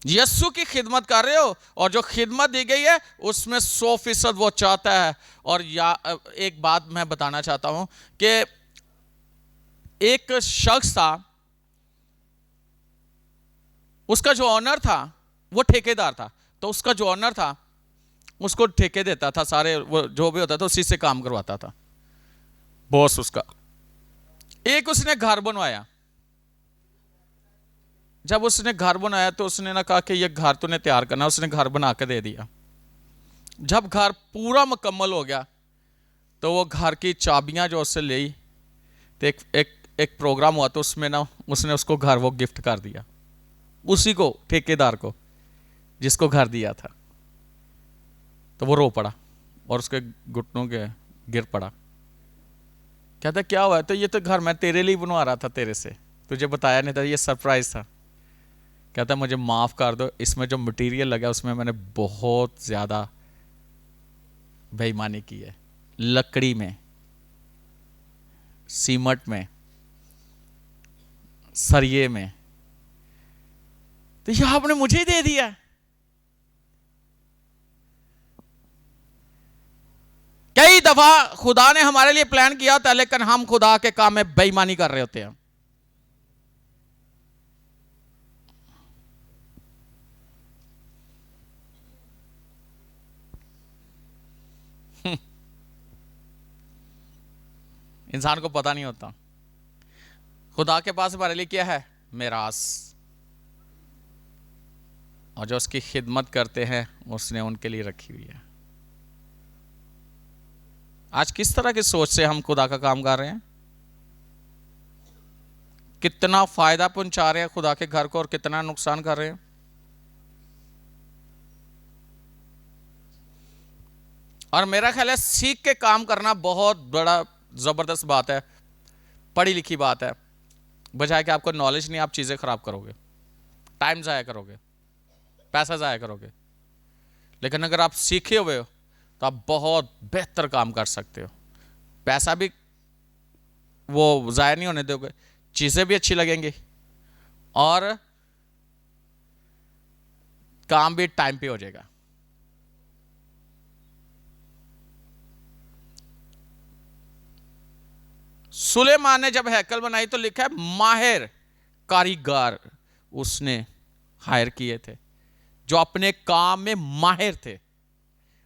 यस्सु की खिदमत कर रहे हो, और जो खिदमत दी गई है उसमें 100% वो चाहता है। और एक बात मैं बताना चाहता हूं कि एक शख्स था, उसका जो ऑनर था वो ठेकेदार था, तो उसका जो ऑनर था उसको ठेके देता था, सारे वो जो भी होता था उसी से काम करवाता था, बॉस उसका। एक उसने घर बनवाया, जब उसने घर बनाया तो उसने ना कहा कि ये घर तूने तैयार करना, उसने घर बना के दे दिया। जब घर पूरा मुकम्मल हो गया तो वो घर की चाबियां जो उससे ली, तो एक प्रोग्राम हुआ, तो उसमें ना उसने उसको घर वो गिफ्ट कर दिया, उसी को, ठेकेदार को जिसको घर दिया था। तो वो रो पड़ा और उसके घुटनों के गिर पड़ा। कहता क्या हुआ? तो ये तो घर मैं तेरे लिए बनवा रहा था, तेरे से, तुझे बताया नहीं था, ये सरप्राइज था। कहता मुझे माफ कर दो, इसमें जो मटेरियल लगा उसमें मैंने बहुत ज्यादा बेईमानी की है, लकड़ी में, सीमेंट में, सरिये में, तो यह आपने मुझे ही दे दिया। कई दफा खुदा ने हमारे लिए प्लान किया होता है, लेकिन हम खुदा के काम में बेईमानी कर रहे होते हैं। इंसान को पता नहीं होता। खुदा के पास हमारे लिए क्या है? मिरास। और जो उसकी खिदमत करते हैं उसने उनके लिए रखी हुई है। आज किस तरह की सोच से हम खुदा का काम कर रहे हैं? कितना फायदा पहुंचा रहे हैं खुदा के घर को और कितना नुकसान कर रहे हैं? और मेरा ख्याल है सीख के काम करना बहुत बड़ा जबरदस्त बात है, पढ़ी लिखी बात है। बजाय कि आपको नॉलेज नहीं, आप चीजें खराब करोगे, टाइम जाया करोगे, पैसा जाया करोगे। लेकिन अगर आप सीखे हुए हो तो आप बहुत बेहतर काम कर सकते हो। पैसा भी वो जाया नहीं होने दोगे, चीजें भी अच्छी लगेंगी और काम भी टाइम पे हो जाएगा। सुलेमान ने जब हैकल बनाई तो लिखा है माहिर कारीगर उसने हायर किए थे, जो अपने काम में माहिर थे।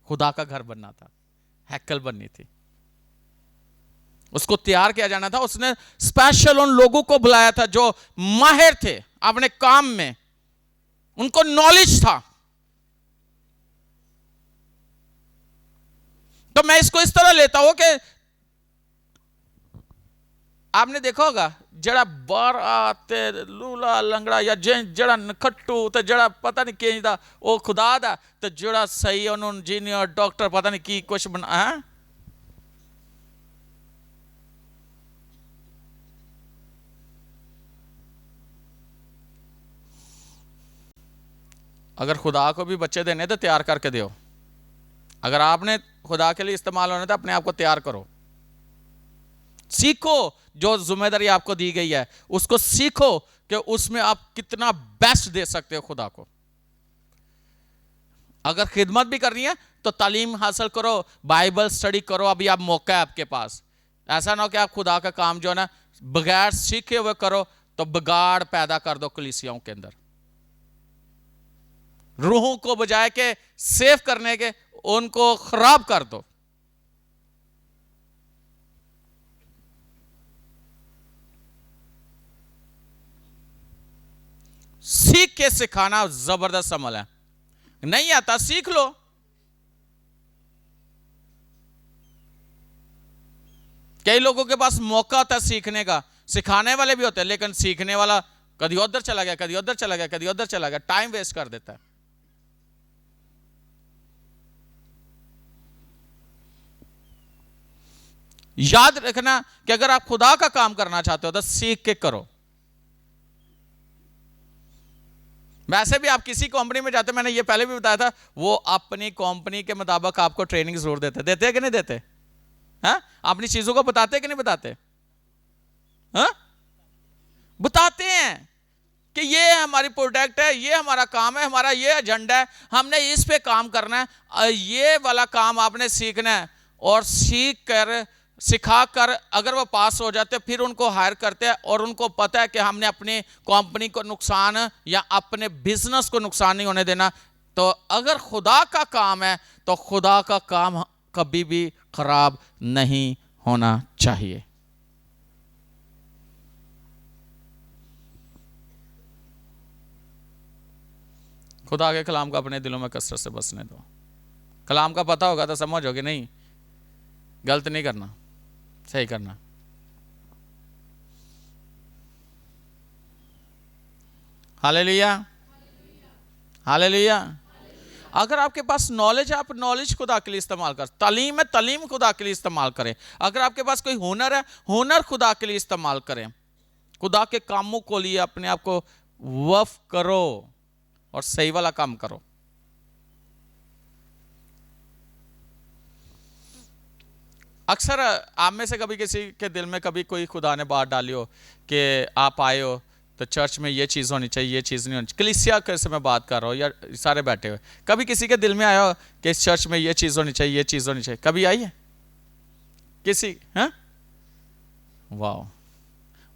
खुदा का घर बनना था, हैकल बननी थी, उसको तैयार किया जाना था। उसने स्पेशल उन लोगों को बुलाया था जो माहिर थे अपने काम में, उनको नॉलेज था। तो मैं इसको इस तरह लेता हूं कि आपने देखा होगा जड़ा बार आते लूला लंगड़ा या जड़ा नखट्टू तो जड़ा पता नहीं कि वो खुदा दा तो जड़ा सही उन्होंने इंजीनियर डॉक्टर पता नहीं की कुछ बना है। अगर खुदा को भी बच्चे देने तो तैयार करके दो। अगर आपने खुदा के लिए इस्तेमाल होना तो अपने आप को तैयार करो, सीखो जो जिम्मेदारी आपको दी गई है उसको सीखो कि उसमें आप कितना बेस्ट दे सकते हो खुदा को। अगर खिदमत भी करनी है तो तालीम हासिल करो, बाइबल स्टडी करो, अभी आप मौका है आपके पास। ऐसा ना हो कि आप खुदा का काम जो है ना बगैर सीखे हुए करो तो बिगाड़ पैदा कर दो कलीसियाओं के अंदर। रूहों को बजाय के सेव करने के उनको खराब कर दो। सीख के सिखाना जबरदस्त अमल है। नहीं आता सीख लो। कई लोगों के पास मौका होता है सीखने का, सिखाने वाले भी होते हैं, लेकिन सीखने वाला कभी उधर चला गया, कभी उधर चला गया, कभी उधर चला गया, टाइम वेस्ट कर देता है। याद रखना कि अगर आप खुदा का काम करना चाहते हो तो सीख के करो। वैसे भी आप किसी कंपनी में जाते, मैंने ये पहले भी बताया था, वो अपनी कंपनी के मुताबिक आपको ट्रेनिंग जरूर देते हैं कि नहीं देते? हैं? अपनी चीजों को बताते कि नहीं बताते? हैं? बताते हैं कि ये हमारी प्रोडक्ट है, ये हमारा काम है, हमारा ये एजेंडा है, हमने इस पे काम करना है, ये वाला काम आपने सीखना है। और सीख कर सिखा कर अगर वो पास हो जाते फिर उनको हायर करते हैं और उनको पता है कि हमने अपनी कंपनी को नुकसान या अपने बिजनेस को नुकसान नहीं होने देना। तो अगर खुदा का काम है तो खुदा का काम कभी भी खराब नहीं होना चाहिए। खुदा के कलाम को अपने दिलों में कसरत से बसने दो। कलाम का पता होगा तो समझोगे, नहीं गलत नहीं करना, सही करना। Hallelujah, hallelujah. अगर आपके पास नॉलेज है, आप नॉलेज खुदा के लिए इस्तेमाल कर। तालीम है, तालीम खुदा के लिए इस्तेमाल करें। अगर आपके पास कोई हुनर है, हुनर खुदा के लिए इस्तेमाल करें। खुदा के कामों को लिए अपने आप को वफ करो और सही वाला काम करो। अक्सर आप में से कभी किसी के दिल में कभी कोई खुदा ने बात डाली हो कि आप आए हो तो चर्च में ये चीज़ होनी चाहिए, ये चीज़ नहीं होनी चाहिए। कलीसिया कैसे मैं बात कर रहा हूँ या सारे बैठे हुए, कभी किसी के दिल में आया हो कि इस चर्च में ये चीज़ होनी चाहिए, ये चीज़ होनी चाहिए? कभी आई है किसी? हैं? वाह,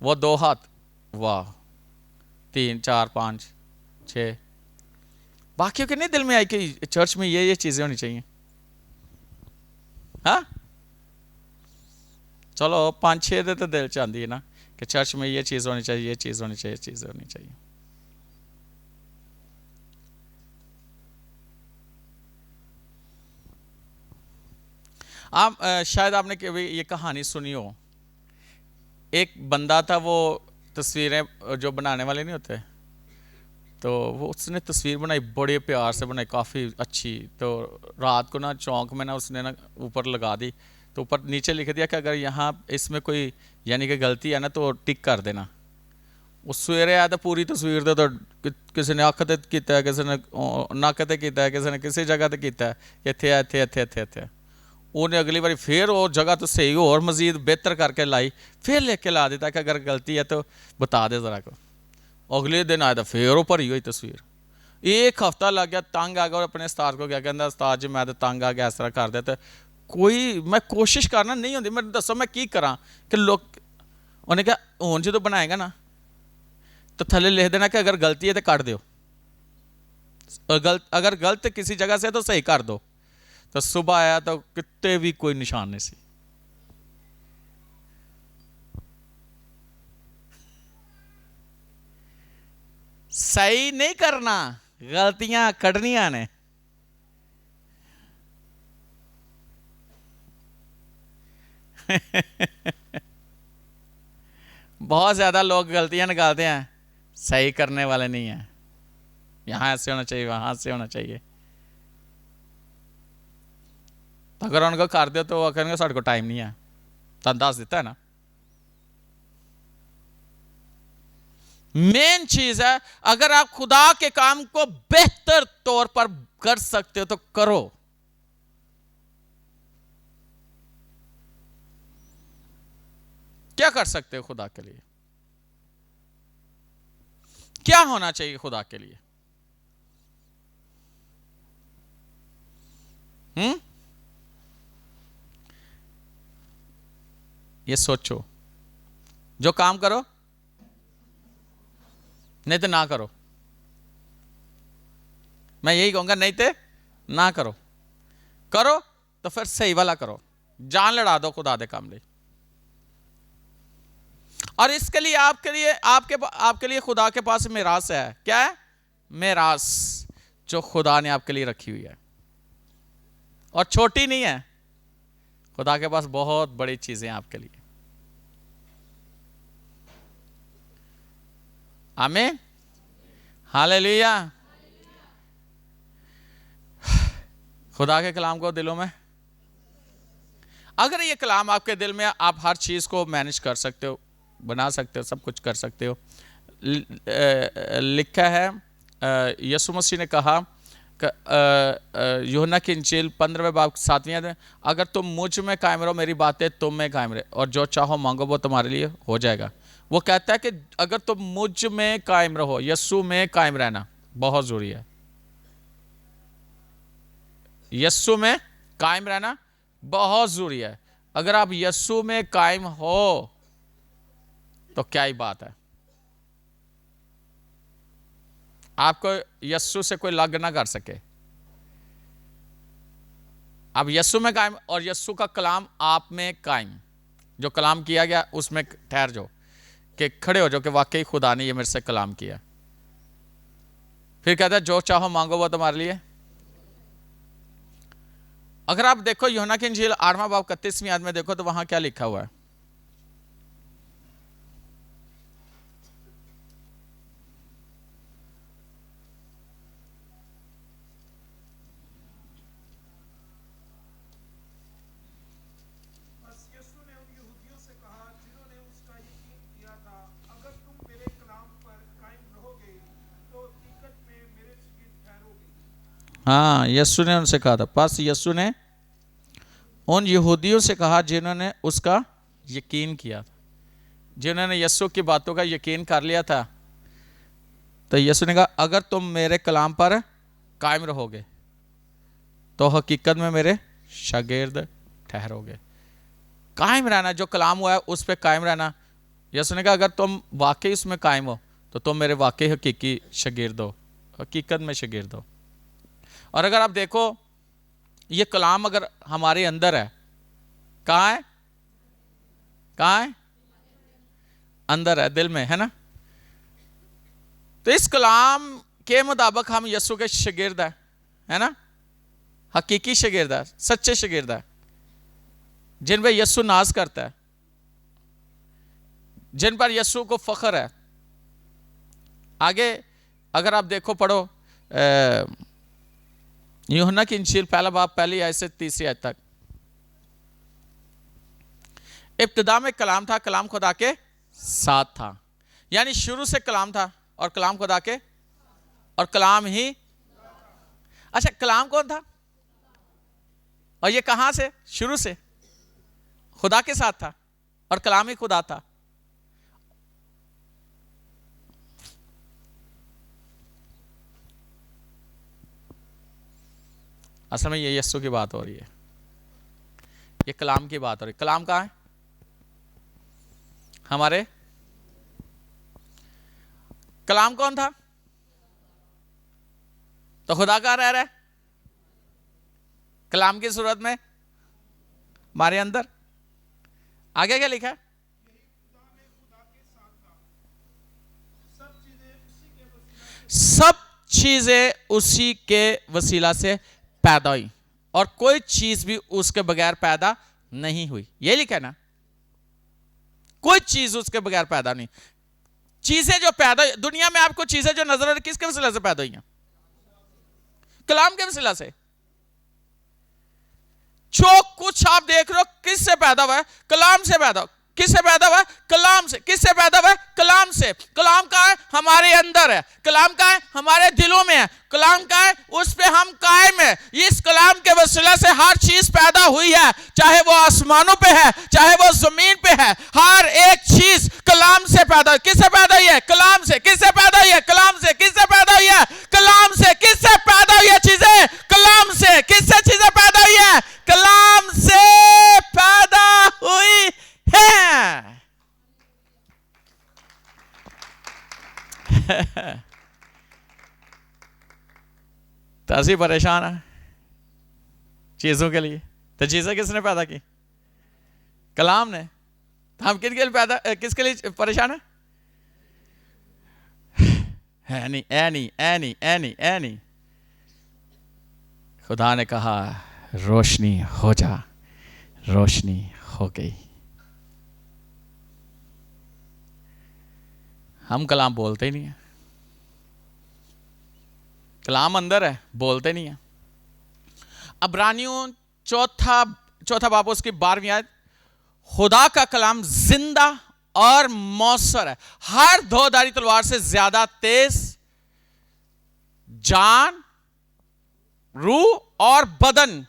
वो 2 हाथ, वाह, 3 4 5 6। बाकियों के नहीं दिल में आई कि चर्च में ये चीज़ें होनी चाहिए? हाँ, चलो 5-6 दे तो दिल च आती है ना कि चर्च में ये चीज़ होनी चाहिए, ये चीज़ होनी चाहिए, ये चीज़ होनी चाहिए। आप शायद आपने कभी ये कहानी सुनी हो। एक बंदा था, वो तस्वीरें जो बनाने वाले नहीं होते, तो वो उसने तस्वीर बनाई, बड़े प्यार से बनाई, काफ़ी अच्छी। तो रात को ना चौंक में ना उसने ना ऊपर लगा दी, तो ऊपर नीचे लिख दिया कि अगर यहाँ इसमें कोई यानी कि गलती है ना तो टिक कर देना। उस सवेरे आया तो पूरी तस्वीर दे तो किसी ने अख ते कीता है, किसी ने नक ते कीता है, किसी ने किसी जगह ते कीता है कि इत्थे है, इत्थे इत्थे इत्थे इत्थे। उन्हें अगली बार फिर वो जगह तो सही और मजीद बेहतर करके लाई, फिर लिख के ला देता कि अगर गलती है तो बता दे ज़रा को। अगले दिन आया था फिर वो भरी हुई तस्वीर। एक हफ्ता लग गया, तंग आ गया और अपने उस्ताद को क्या कहता, उस्ताद जी मैं तो तंग आ गया, इस तरह कर देते कोई, मैं कोशिश करना नहीं होती, मैं दसो मैं की करा कि लोग। उन्हें क्या हूँ जो तो बनाएगा ना तो थले लिख देना कि अगर गलती है तो काट दो, अगर गलत किसी जगह से तो सही कर दो। तो सुबह आया तो कितने भी कोई निशान नहीं सी। सही नहीं करना, गलतियां कटनियां ने। बहुत ज्यादा लोग गलतियां निकालते हैं, सही करने वाले नहीं है। यहां ऐसे होना चाहिए, वहां से होना चाहिए। तो अगर उनको कर दो तो वो कहेंगे साढ़े को टाइम नहीं है। तुम दस दिता है ना। मेन चीज है, अगर आप खुदा के काम को बेहतर तौर पर कर सकते हो तो करो। क्या कर सकते हो खुदा के लिए? क्या होना चाहिए खुदा के लिए? ये सोचो, जो काम करो, नहीं तो ना करो। मैं यही कहूंगा, नहीं तो ना करो, करो तो फिर सही वाला करो, जान लड़ा दो खुदा दे काम ले। और इसके लिए आपके लिए खुदा के पास मिरास है। क्या है? मिरास जो खुदा ने आपके लिए रखी हुई है, और छोटी नहीं है। खुदा के पास बहुत बड़ी चीजें हैं आपके लिए। आमीन, हालेलुया। खुदा के कलाम को दिलों में, अगर ये कलाम आपके दिल में, आप हर चीज को मैनेज कर सकते हो, बना सकते हो, सब कुछ कर सकते हो। लिखा है, यीशु मसीह ने कहा, यूहन्ना की इंजील 15वें बाब 7वीं आयत में, अगर तुम मुझ में कायम रहो, मेरी बातें तुम में कायम रहे, और जो चाहो मांगो वो तुम्हारे लिए हो जाएगा। वो कहता है कि अगर तुम मुझ में कायम रहो, यीशु में कायम रहना बहुत जरूरी है। यीशु में कायम रहना बहुत जरूरी है। अगर आप यीशु में कायम हो तो क्या ही बात है। आपको यीशु से कोई लग ना कर सके। आप यीशु में कायम, और यीशु का कलाम आप में कायम, जो कलाम किया गया उसमें ठहर जाओ, कि खड़े हो जाओ कि वाकई खुदा ने ये मेरे से कलाम किया। फिर कहता है जो चाहो मांगो वो तुम्हारे लिए। अगर आप देखो यूहन्ना की इंजील 8वां बाब 31वीं आयत में देखो तो वहां क्या लिखा हुआ है। हाँ, यीशु ने उनसे कहा था, बस यीशु ने उन यहूदियों से कहा जिन्होंने उसका यकीन किया था, जिन्होंने यीशु की बातों का यकीन कर लिया था। तो यीशु ने कहा अगर तुम मेरे कलाम पर कायम रहोगे तो हकीकत में मेरे शागिर्द ठहरोगे। कायम रहना, जो कलाम हुआ है उस पर कायम रहना। यीशु ने कहा अगर तुम वाकई उसमें कायम हो तो तुम मेरे वाकई हकीकी शागिर्द हो, हकीकत में शागिर्द हो। और अगर आप देखो ये कलाम अगर हमारे अंदर है, कहाँ है? कहाँ है? अंदर है, दिल में है ना। तो इस कलाम के मुताबिक हम यीशु के शागिर्द है ना, हकीकी शागिर्द है, सच्चे शागिर्द है, जिन पर यीशु नाज करता है, जिन पर यीशु को फख्र है। आगे अगर आप देखो, पढ़ो यूहन्ना की इंजील पहला बाब पहली आयत से तीसरी आयत तक। इब्तिदा में कलाम था, कलाम खुदा के साथ था, यानी शुरू से कलाम था और कलाम खुदा के, और कलाम ही, अच्छा कलाम कौन था? और ये कहां से? शुरू से खुदा के साथ था और कलाम ही खुदा था। असल में ये यीशु की बात हो रही है, ये कलाम की बात हो रही है। कलाम कहाँ है? हमारे। कलाम कौन था? तो खुदा कहाँ रह रहा है? कलाम की सूरत में हमारे अंदर। आगे क्या लिखा है? सब चीजें उसी के वसीला से पैदा हुई और कोई चीज भी उसके बगैर पैदा नहीं हुई। ये लिखा है ना, कोई चीज उसके बगैर पैदा नहीं। चीजें जो पैदा, दुनिया में आपको चीजें जो नजर आ रही किसके वसीला से पैदा हुई हैं? कलाम के वसीला से। जो कुछ आप देख रहे हो किससे पैदा हुआ है? कलाम से पैदा। किससे पैदा हुआ है? कलाम से। किससे पैदा हुआ है? कलाम से। कलाम का है हमारे अंदर है, कलाम का है हमारे दिलों में है, कलाम का है उस पे हम कायम है। इस कलाम के वसीला से हर चीज पैदा हुई है, चाहे वो आसमानों पे है चाहे वो जमीन पे है, हर एक चीज कलाम से पैदा। किससे पैदा हुई है? कलाम से। किससे पैदा हुई है? कलाम से। किससे पैदा हुई है? कलाम से। किससे पैदा हुई है चीजें? कलाम से। किससे चीजें पैदा हुई है? कलाम से पैदा हुई है। तो ऐसे परेशान है चीजों के लिए। तो चीजें किसने पैदा की? कलाम ने। तो हम किसके लिए पैदा, किसके लिए परेशान है? Any any any any any. खुदा ने कहा रोशनी हो जा, रोशनी हो गई। हम कलाम बोलते ही नहीं है, कलाम अंदर है, बोलते नहीं है। अब्रानियों चौथा बाब उसकी 12वीं आयत, खुदा का कलाम जिंदा और मौसर है, हर दोधारी तलवार से ज्यादा तेज, जान, रूह और बदन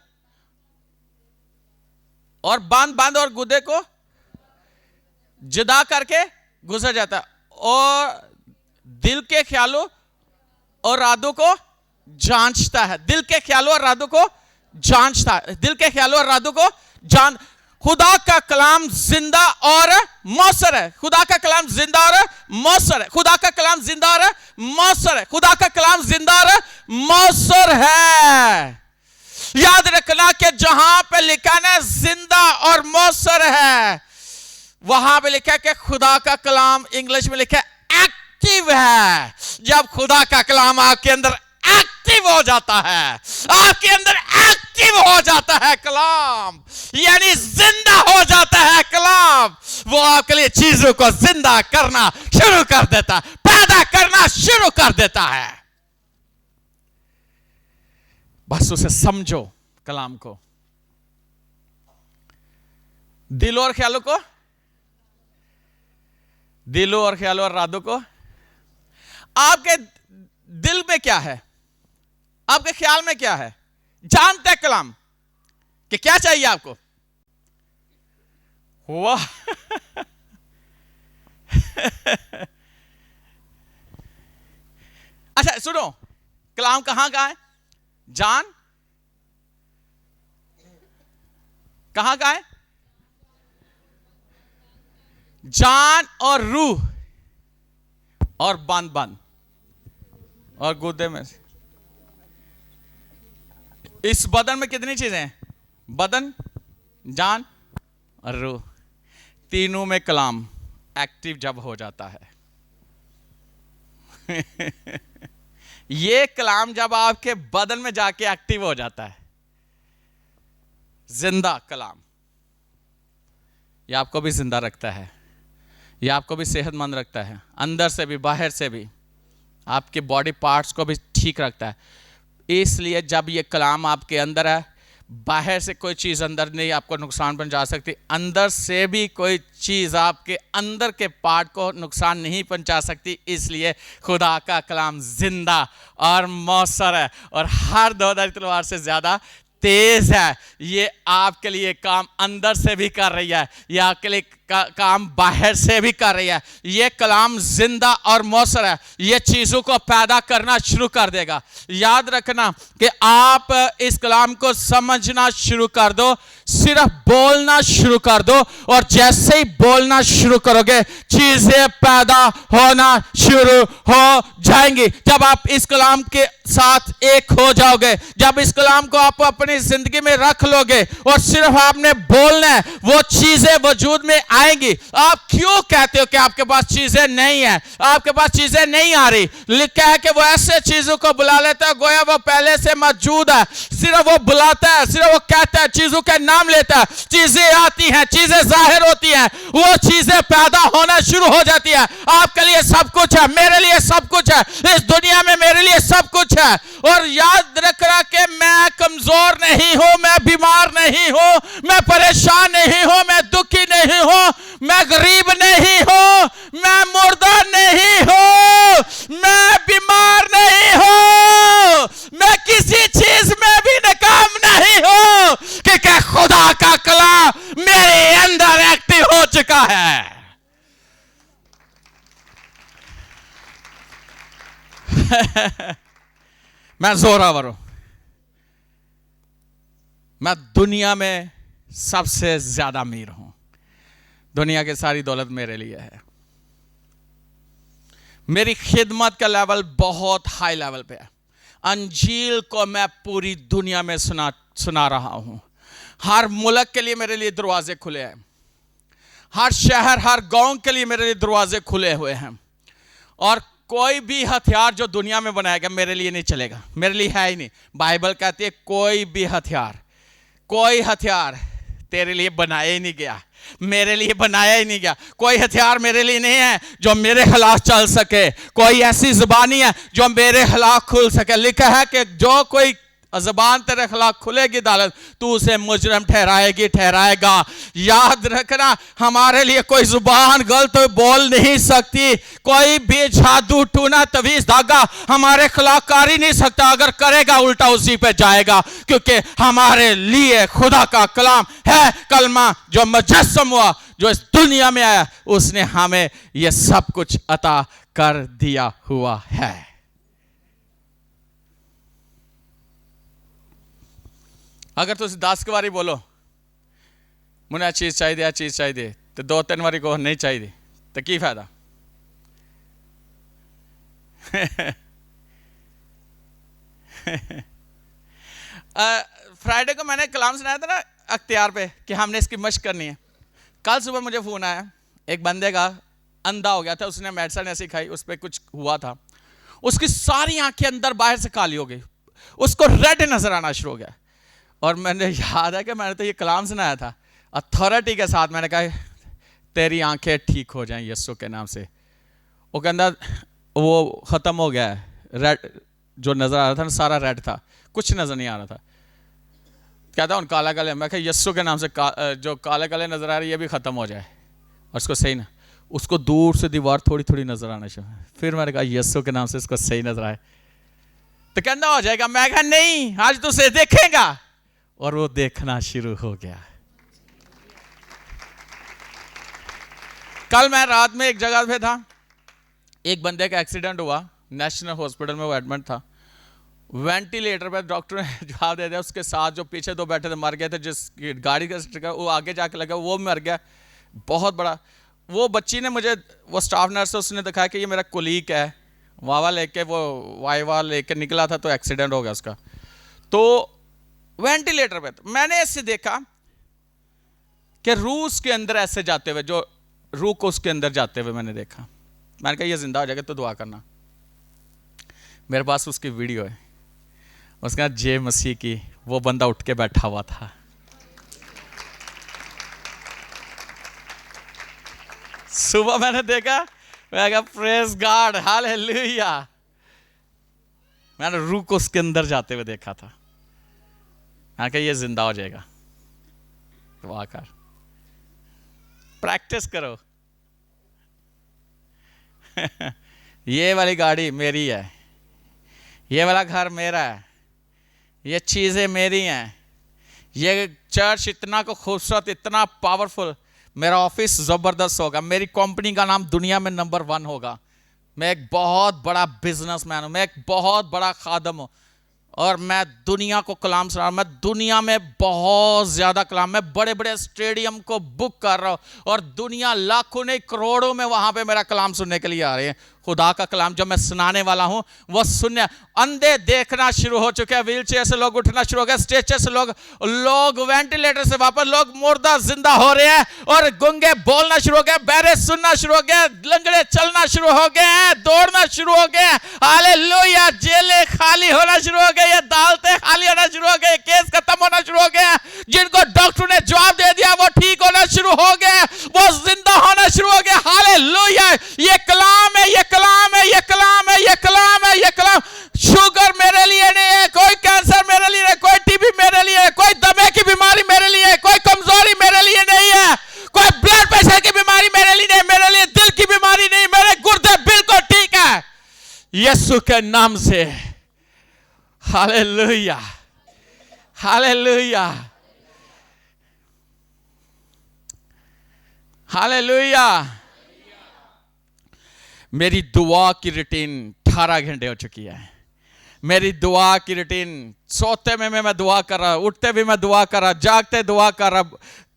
और बांध और गुदे को जुदा करके गुजर जाता है, और दिल के ख्यालों और इरादों को जांचता है। दिल के ख्यालों और इरादों को जांचता है। दिल के ख्यालों और इरादों को जान। खुदा का कलाम जिंदा और मौसर है। खुदा का कलाम जिंदा और मौसर है। खुदा का कलाम जिंदा और मौसर है। खुदा का कलाम जिंदा और मौसर है। याद रखना कि जहां पे लिखा ना जिंदा और मौसर है, वहां पे लिखा है कि खुदा का कलाम, इंग्लिश में लिखा है एक्टिव है। जब खुदा का कलाम आपके अंदर एक्टिव हो जाता है, आपके अंदर एक्टिव हो जाता है कलाम, यानी जिंदा हो जाता है कलाम, वो आपके लिए चीजों को जिंदा करना शुरू कर देता है, पैदा करना शुरू कर देता है। बस उसे समझो, कलाम को, दिलों और ख्यालों को, दिलों और ख्यालों और इरादों को। आपके दिल में क्या है, आपके ख्याल में क्या है, जानता है कलाम कि क्या चाहिए आपको। वाह अच्छा सुनो, कलाम कहां का है? जान कहां का है? जान और रूह और बांध और गुर्दे में। इस बदन में कितनी चीजें हैं? बदन, जान और रूह। तीनों में कलाम एक्टिव जब हो जाता है ये कलाम जब आपके बदन में जाके एक्टिव हो जाता है, जिंदा कलाम, ये आपको भी जिंदा रखता है, ये आपको भी सेहतमंद रखता है, अंदर से भी बाहर से भी, आपके बॉडी पार्ट्स को भी ठीक रखता है। इसलिए जब ये कलाम आपके अंदर है, बाहर से कोई चीज़ अंदर नहीं आपको नुकसान पहुंचा सकती, अंदर से भी कोई चीज़ आपके अंदर के पार्ट को नुकसान नहीं पहुंचा सकती। इसलिए खुदा का कलाम जिंदा और मौसर है और हर दोधारी तलवार से ज़्यादा तेज है। ये आपके लिए काम अंदर से भी कर रही है, ये आपके लिए काम बाहर से भी कर रही है। ये कलाम जिंदा और मौसर है, ये चीज़ों को पैदा करना शुरू कर देगा। याद रखना कि आप इस कलाम को समझना शुरू कर दो, सिर्फ बोलना शुरू कर दो, और जैसे ही बोलना शुरू करोगे चीज़ें पैदा होना शुरू हो जाएंगी। जब आप इस कलाम के साथ एक हो जाओगे, जब इस कलाम को आप अपनी जिंदगी में रख लोगे और सिर्फ आपने बोलना है, वो चीज़ें वजूद में आएंगी। आप क्यों कहते हो कि आपके पास चीजें नहीं है, आपके पास चीजें नहीं आ रही? लिखा है कि वो ऐसे चीजों को बुला लेता है गोया वो पहले से मौजूद है। सिर्फ वो बुलाता है, सिर्फ वो कहता है, चीजों के नाम लेता है, चीजें आती हैं, चीजें जाहिर होती हैं, वो चीजें पैदा होना शुरू हो जाती है। आपके लिए सब कुछ है, मेरे लिए सब कुछ है, इस दुनिया में मेरे लिए सब कुछ है। और याद रखना कि मैं कमजोर नहीं हूं, मैं बीमार नहीं हूं, मैं परेशान नहीं हूं, मैं दुखी नहीं हूं, मैं गरीब नहीं हूं, मैं मुर्दा नहीं हूं, मैं बीमार नहीं हूं, मैं किसी चीज में भी नाकाम नहीं हूं, क्योंकि खुदा का कलाम मेरे अंदर एक्टिव हो चुका है। मैं जोरावर हूं, मैं दुनिया में सबसे ज्यादा अमीर हूं, दुनिया की सारी दौलत मेरे लिए है, मेरी खिदमत का लेवल बहुत हाई लेवल पे है, अंजील को मैं पूरी दुनिया में सुना रहा हूं, हर मुल्क के लिए मेरे लिए दरवाजे खुले हैं, हर शहर हर गांव के लिए मेरे लिए दरवाजे खुले हुए हैं, और कोई भी हथियार जो दुनिया में बनाया गया मेरे लिए नहीं चलेगा, मेरे लिए है ही नहीं। बाइबल कहती है कोई भी हथियार, कोई हथियार तेरे लिए बनाया ही नहीं गया, मेरे लिए बनाया ही नहीं गया। कोई हथियार मेरे लिए नहीं है जो मेरे खिलाफ चल सके, कोई ऐसी जुबानी है जो मेरे खिलाफ खुल सके। लिखा है कि जो कोई ज़बान तेरे खिलाफ खुलेगी अदालत, तू उसे मुजरम ठहराएगा। याद रखना, हमारे लिए कोई जुबान गलत बोल नहीं सकती, कोई भी जादू टूना तवीज धागा हमारे खिलाफ कर ही नहीं सकता, अगर करेगा उल्टा उसी पे जाएगा, क्योंकि हमारे लिए खुदा का कलाम है कलमा जो मुजस्सम हुआ, जो इस दुनिया में आया, उसने हमें यह सब कुछ अता कर दिया हुआ है। अगर तुम 10 के बारी बोलो मुझे आ चीज़ चाहिए तो 2-3 बारी को नहीं चाहिए तो की फायदा? फ्राइडे को मैंने कलाम सुनाया था ना अख्तियार पे कि हमने इसकी मशक करनी है। कल सुबह मुझे फ़ोन आया, एक बंदे का अंधा हो गया था, उसने मेडिसिन ऐसी खाई, उस पर कुछ हुआ था, उसकी सारी आंखें अंदर बाहर से काली हो गई, उसको रेड नजर आना शुरू हो गया। और मैंने याद है कि मैंने तो ये कलाम सुनाया था अथॉरिटी के साथ, मैंने कहा तेरी आंखें ठीक हो जाएं यीशु के नाम से। वो कहता वो ख़त्म हो गया है, रेड जो नज़र आ रहा था ना सारा रेड था, कुछ नज़र नहीं आ रहा था। कहता उन काला काले, मैं कहा यीशु के नाम से जो काले काले नज़र आ रही है ये भी ख़त्म हो जाए, और उसको सही ना, उसको दूर से दीवार थोड़ी थोड़ी नज़र आना शुरू। फिर मैंने कहा यीशु के नाम से इसको सही नज़र आए तो कहना हो जाएगा। मैं कहा नहीं, आज तो उसे देखेगा, और वो देखना शुरू हो गया। कल मैं रात में एक जगह पे था, एक बंदे का एक्सीडेंट हुआ, नेशनल हॉस्पिटल में वो एडमिट था, वेंटिलेटर पे डॉक्टर ने जवाब दे दिया, उसके साथ जो पीछे 2 बैठे थे मर गए थे, जिस गाड़ी का स्टिकर वो आगे जाके लगा वो मर गया, बहुत बड़ा। वो बच्ची ने मुझे, वो स्टाफ नर्स है, उसने दिखाया कि ये मेरा कोलीग है, वावा लेके वो वाइवा लेके निकला था तो एक्सीडेंट हो गया उसका। तो वेंटिलेटर पे, तो मैंने इससे देखा कि रूस के अंदर ऐसे जाते हुए, जो रूह को उसके अंदर जाते हुए मैंने देखा। मैंने कहा ये जिंदा हो जाएगा तो दुआ करना। मेरे पास उसकी वीडियो है, उसके बाद जे मसीह की, वो बंदा उठ के बैठा हुआ था। सुबह मैंने देखा, मैं कहा प्रेज गॉड, हालेलुया। मैंने रूह को उसके अंदर जाते हुए देखा था। मैंने कहा ये जिंदा हो जाएगा। दुआ कर, प्रैक्टिस करो। ये वाली गाड़ी मेरी है, ये वाला घर मेरा है, ये चीज़ें मेरी हैं, ये चर्च इतना को खूबसूरत, इतना पावरफुल, मेरा ऑफिस ज़बरदस्त होगा, मेरी कंपनी का नाम दुनिया में नंबर 1 होगा, मैं एक बहुत बड़ा बिजनेसमैन हूँ, मैं एक बहुत बड़ा खादम हूँ, और मैं दुनिया को कलाम सुना, मैं दुनिया में बहुत ज़्यादा कलाम, मैं बड़े बड़े स्टेडियम को बुक कर रहा हूँ, और दुनिया लाखों नहीं करोड़ों में वहाँ पे मेरा कलाम सुनने के लिए आ रहे हैं। खुदा का कलाम जो मैं सुनाने वाला हूँ वो सुनने, अंधे देखना शुरू हो चुके हैं, व्हील चेयर से लोग उठना शुरू हो गए, स्ट्रेचर से लोग वेंटिलेटर से वापस, लोग मुर्दा जिंदा हो रहे हैं, और गूंगे बोलना शुरू हो गए, बहरे सुनना शुरू हो गए, लंगड़े चलना शुरू हो गए हैं, दौड़ना शुरू हो गए, हालेलुया। जेलें खाली होना शुरू हो गई, अदालतें खाली होना शुरू हो गई, केस खत्म होना शुरू हो गए, जिनको डॉक्टर ने जवाब दे दिया वो ठीक होना शुरू हो गए, वो जिंदा होना शुरू हो गए, हालेलुया। ये कलाम है, ये कलाम है, ये कलाम है, ये कलाम है, ये कलाम। शुगर मेरे लिए नहीं है, कोई कैंसर मेरे लिए, कोई टीबी मेरे लिए, कोई दमे की बीमारी मेरे लिए, कोई कमजोरी मेरे लिए नहीं है, कोई ब्लड प्रेशर की बीमारी मेरे लिए नहीं, मेरे लिए दिल की बीमारी नहीं, मेरे गुर्दे बिल्कुल ठीक है यीशु के नाम से। Hallelujah, hallelujah, hallelujah. मेरी दुआ की रूटीन 18 घंटे हो चुकी है। मेरी दुआ की रूटीन, सोते में मैं दुआ कर रहा, उठते भी मैं दुआ कर रहा, जागते दुआ कर रहा,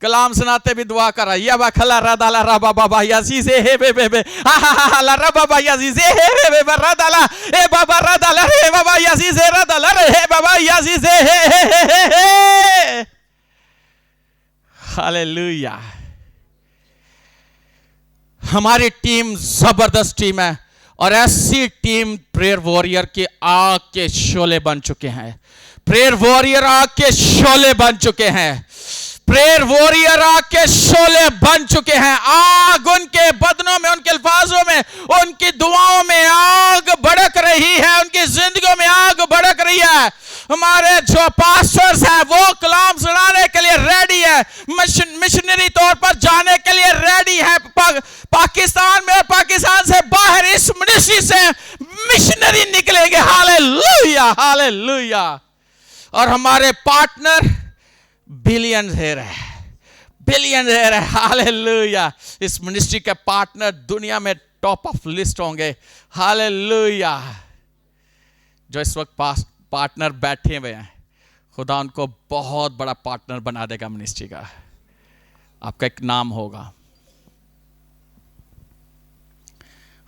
कलाम सुनाते भी दुआ कर रहा। या बखला रदाला रबा बाबा याजीजे हे बे बे बे हा ला रबा बाबा याजीजे हे बे बे बे रदाला ए बाबा रदाला हे बाबा याजीजे रदाला हे बाबा याजीजे हे। हालेलुया। हमारी टीम जबरदस्त टीम है, और ऐसी टीम प्रेयर वॉरियर के आग के शोले बन चुके हैं। प्रेयर वॉरियर आग के शोले बन चुके हैं। प्रेयर वॉरियर आग के शोले बन चुके हैं। आग उनके बदनों में, उनके अल्फाजों में, उनकी दुआओं में आग भड़क रही है, उनकी जिंदगियों में आग भड़क रही है। हमारे जो पास्टर्स हैं वो कलाम सुनाने के लिए रेडी है, मिशनरी तौर पर जाने के लिए रेडी है। पाकिस्तान में और पाकिस्तान से बाहर इस मिनिस्ट्री से मिशनरी निकलेंगे। Hallelujah, hallelujah. और हमारे पार्टनर बिलियनर है, बिलियनर है। हालेलुया। इस मिनिस्ट्री के पार्टनर दुनिया में टॉप ऑफ लिस्ट होंगे। हालेलुया। जो इस वक्त पार्टनर बैठे हुए हैं, खुदा उनको बहुत बड़ा पार्टनर बना देगा मिनिस्ट्री का। आपका एक नाम होगा।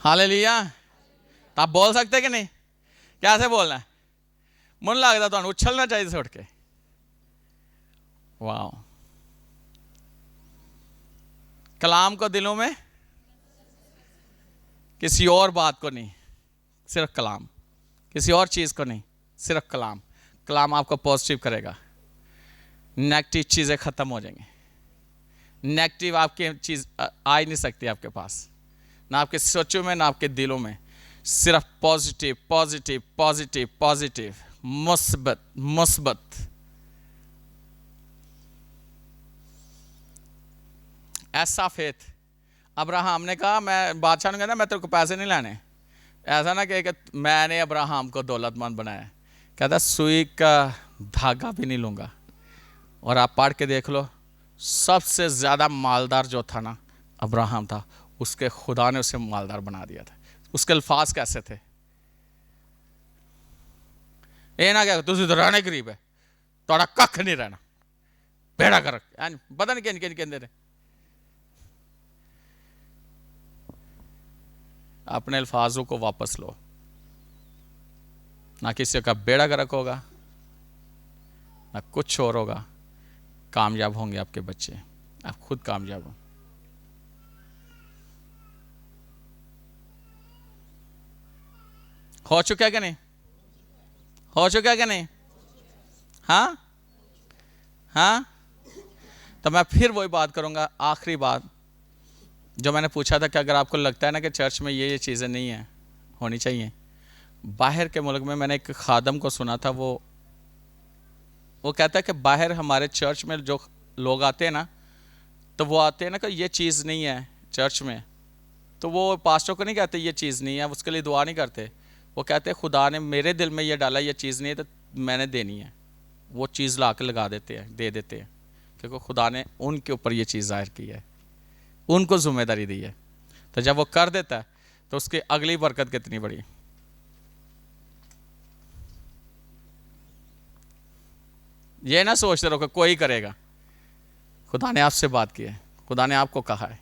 हालेलुया। तो आप बोल सकते कि नहीं? कैसे बोलना है? मन लगता तो उछलना चाहिए से उठ के। वाह। कलाम को दिलों में, किसी और बात को नहीं, सिर्फ कलाम, किसी और चीज को नहीं, सिर्फ कलाम। कलाम आपको पॉजिटिव करेगा, नेगेटिव चीजें खत्म हो जाएंगी। नेगेटिव आपकी चीज आ ही नहीं सकती आपके पास, ना आपके सोचों में, ना आपके दिलों में। सिर्फ पॉजिटिव, पॉजिटिव, पॉजिटिव, पॉजिटिव, मुस्बत, मुस्बत। ऐसा फेथ। अब्राहम ने कहा, मैं बादशाह ने कहता मैं तेरे को पैसे नहीं लाने। ऐसा ना कि मैंने अब्राहम को दौलतमंद बनाया। कहता सुई का धागा भी नहीं लूंगा। और आप पढ़ के देख लो, सबसे ज्यादा मालदार जो था ना अब्राहम था, उसके खुदा ने उसे मालदार बना दिया था। उसके अल्फाज कैसे थे? ये ना क्या तुझे तो रहने गरीब है, थोड़ा कख नहीं रहना, बेड़ा कर पता नहीं क्या कहते। अपने अल्फाजों को वापस लो। ना किसी का बेड़ा गर्क होगा, ना कुछ और होगा। कामयाब होंगे आपके बच्चे। आप खुद कामयाब हो चुका है कि नहीं? हो चुका है कि नहीं? हाँ हाँ। तो मैं फिर वही बात करूंगा, आखिरी बात जो मैंने पूछा था कि अगर आपको लगता है ना कि चर्च में ये चीज़ें नहीं है, होनी चाहिए। बाहर के मुल्क में मैंने एक खादम को सुना था, वो कहता है कि बाहर हमारे चर्च में जो लोग आते हैं ना, तो वो आते हैं ना कि ये चीज़ नहीं है चर्च में, तो वो पास्टर को नहीं कहते ये चीज़ नहीं है, उसके लिए दुआ नहीं करते। वो कहते हैं खुदा ने मेरे दिल में ये डाला, ये चीज़ नहीं है तो मैंने देनी है। वो चीज़ ला के लगा देते हैं, दे देते हैं, क्योंकि खुदा ने उनके ऊपर ये चीज़ जाहिर की है, उनको जिम्मेदारी दी है। तो जब वो कर देता है तो उसकी अगली बरकत कितनी बड़ी। ये ना सोचते रहो कि कोई करेगा। खुदा ने आपसे बात की है, खुदा ने आपको कहा है,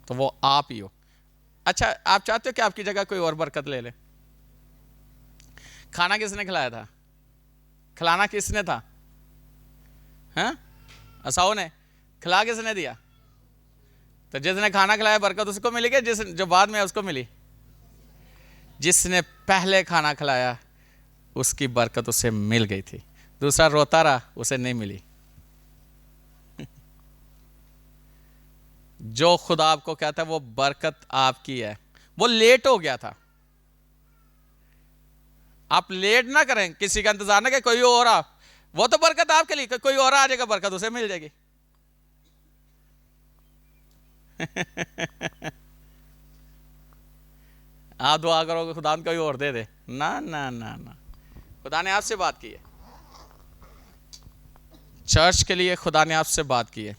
तो वो आप ही हो। अच्छा, आप चाहते हो कि आपकी जगह कोई और बरकत ले ले? खाना किसने खिलाया था? खिलाना किसने था? हैं? असाओ ने। खिला किसने दिया? तो जिसने खाना खिलाया बरकत उसको मिली कि जिस जो बाद में उसको मिली? जिसने पहले खाना खिलाया उसकी बरकत उसे मिल गई थी, दूसरा रोता रहा, उसे नहीं मिली। जो खुदा आपको कहता है वो बरकत आपकी है। वो लेट हो गया था, आप लेट ना करें, किसी का इंतजार ना कि कोई और आ, वो तो बरकत आपके लिए, कोई और आ जाएगा बरकत उसे मिल जाएगी। आप दुआ करोगे खुदा कोई और दे दे, ना ना ना ना। खुदा ने आपसे बात की है, चर्च के लिए खुदा ने आपसे बात की है,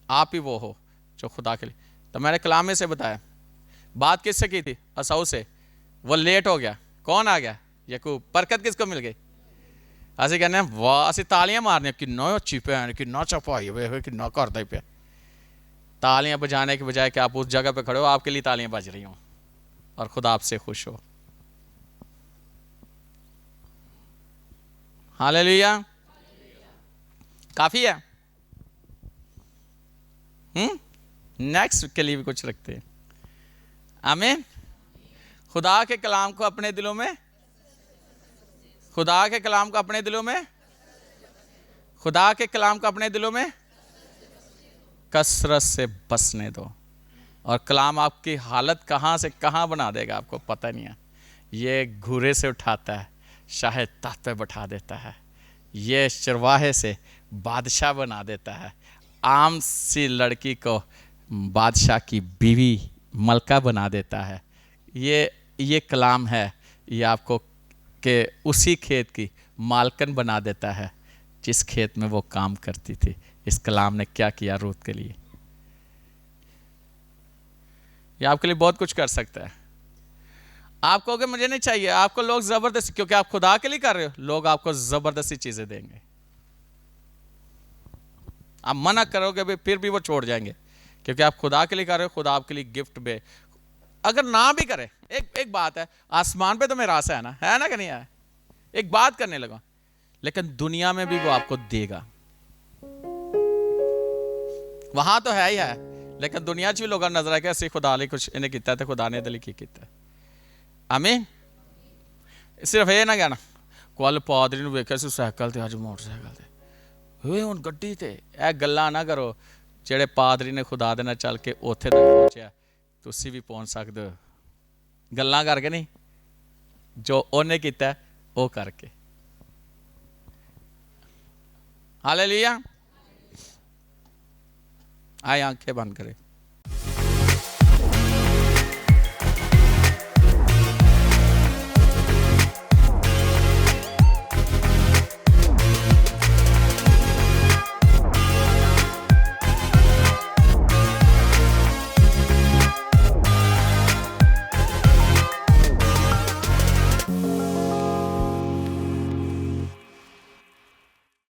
आप ही वो हो जो खुदा के लिए। तो मैंने कलाम में से बताया, बात किससे की थी? असाऊ से। वो लेट हो गया, कौन आ गया? याकूब। बरकत किसको मिल गई? असं कहने वाह, असं तालियां मारने किन्ना अच्छी भैन, किन्ना चपाई वे, किन्ना करता ही पे। तालियां बजाने के बजाय कि आप उस जगह पे खड़े हो, आपके लिए तालियां बज रही हो और खुदा आपसे खुश हो। हालेलुया। काफी है। नेक्स्ट के लिए भी कुछ रखते हैं। आमीन। खुदा के कलाम को अपने दिलों में, खुदा के कलाम को अपने दिलों में, खुदा के कलाम को अपने दिलों में कसरत से बसने दो। और कलाम आपकी हालत कहाँ से कहाँ बना देगा आपको पता नहीं है। ये घूरे से उठाता है, शायद तख्त पे बैठा देता है, ये चरवाहे से बादशाह बना देता है, आम सी लड़की को बादशाह की बीवी मलका बना देता है। ये कलाम है, ये आपको के उसी खेत की मालकन बना देता है जिस खेत में वो काम करती थी। इस कलाम ने क्या किया रूत के लिए? ये आपके लिए बहुत कुछ कर सकता है। आप कहोगे मुझे नहीं चाहिए, आपको लोग जबरदस्ती, क्योंकि आप खुदा के लिए कर रहे हो, लोग आपको जबरदस्ती चीजें देंगे। आप मना करोगे भी फिर भी वो छोड़ जाएंगे, क्योंकि आप खुदा के लिए कर रहे हो। खुदा आपके लिए गिफ्ट दे, अगर ना भी करे। एक बात है, आसमान पे तो मेरा आशा है ना कि नहीं है? एक बात करने लगा, लेकिन दुनिया में भी वो आपको देगा। वहां तो है ही है, लेकिन दुनिया च भी लोग नजर आएगा असं खुदा लिए कुछ इन्हें किया तो खुदा ने दिल की किया। आमीन। सिर्फ ये ना कहना कल पादरी ने वेख्या साइकिल ते अज मोटरसाइकिल ते हुण गड्डी ते। ए गल्लां ना करो। जेड़े पादरी ने खुदा दे नाल चल के उत्थे तक पहुंचा, तुसी भी पहुंच सकते हो। गल्लां करके नहीं, जो उन्हें किया वो करके। हालेलुया। आए आंखें बंद करें।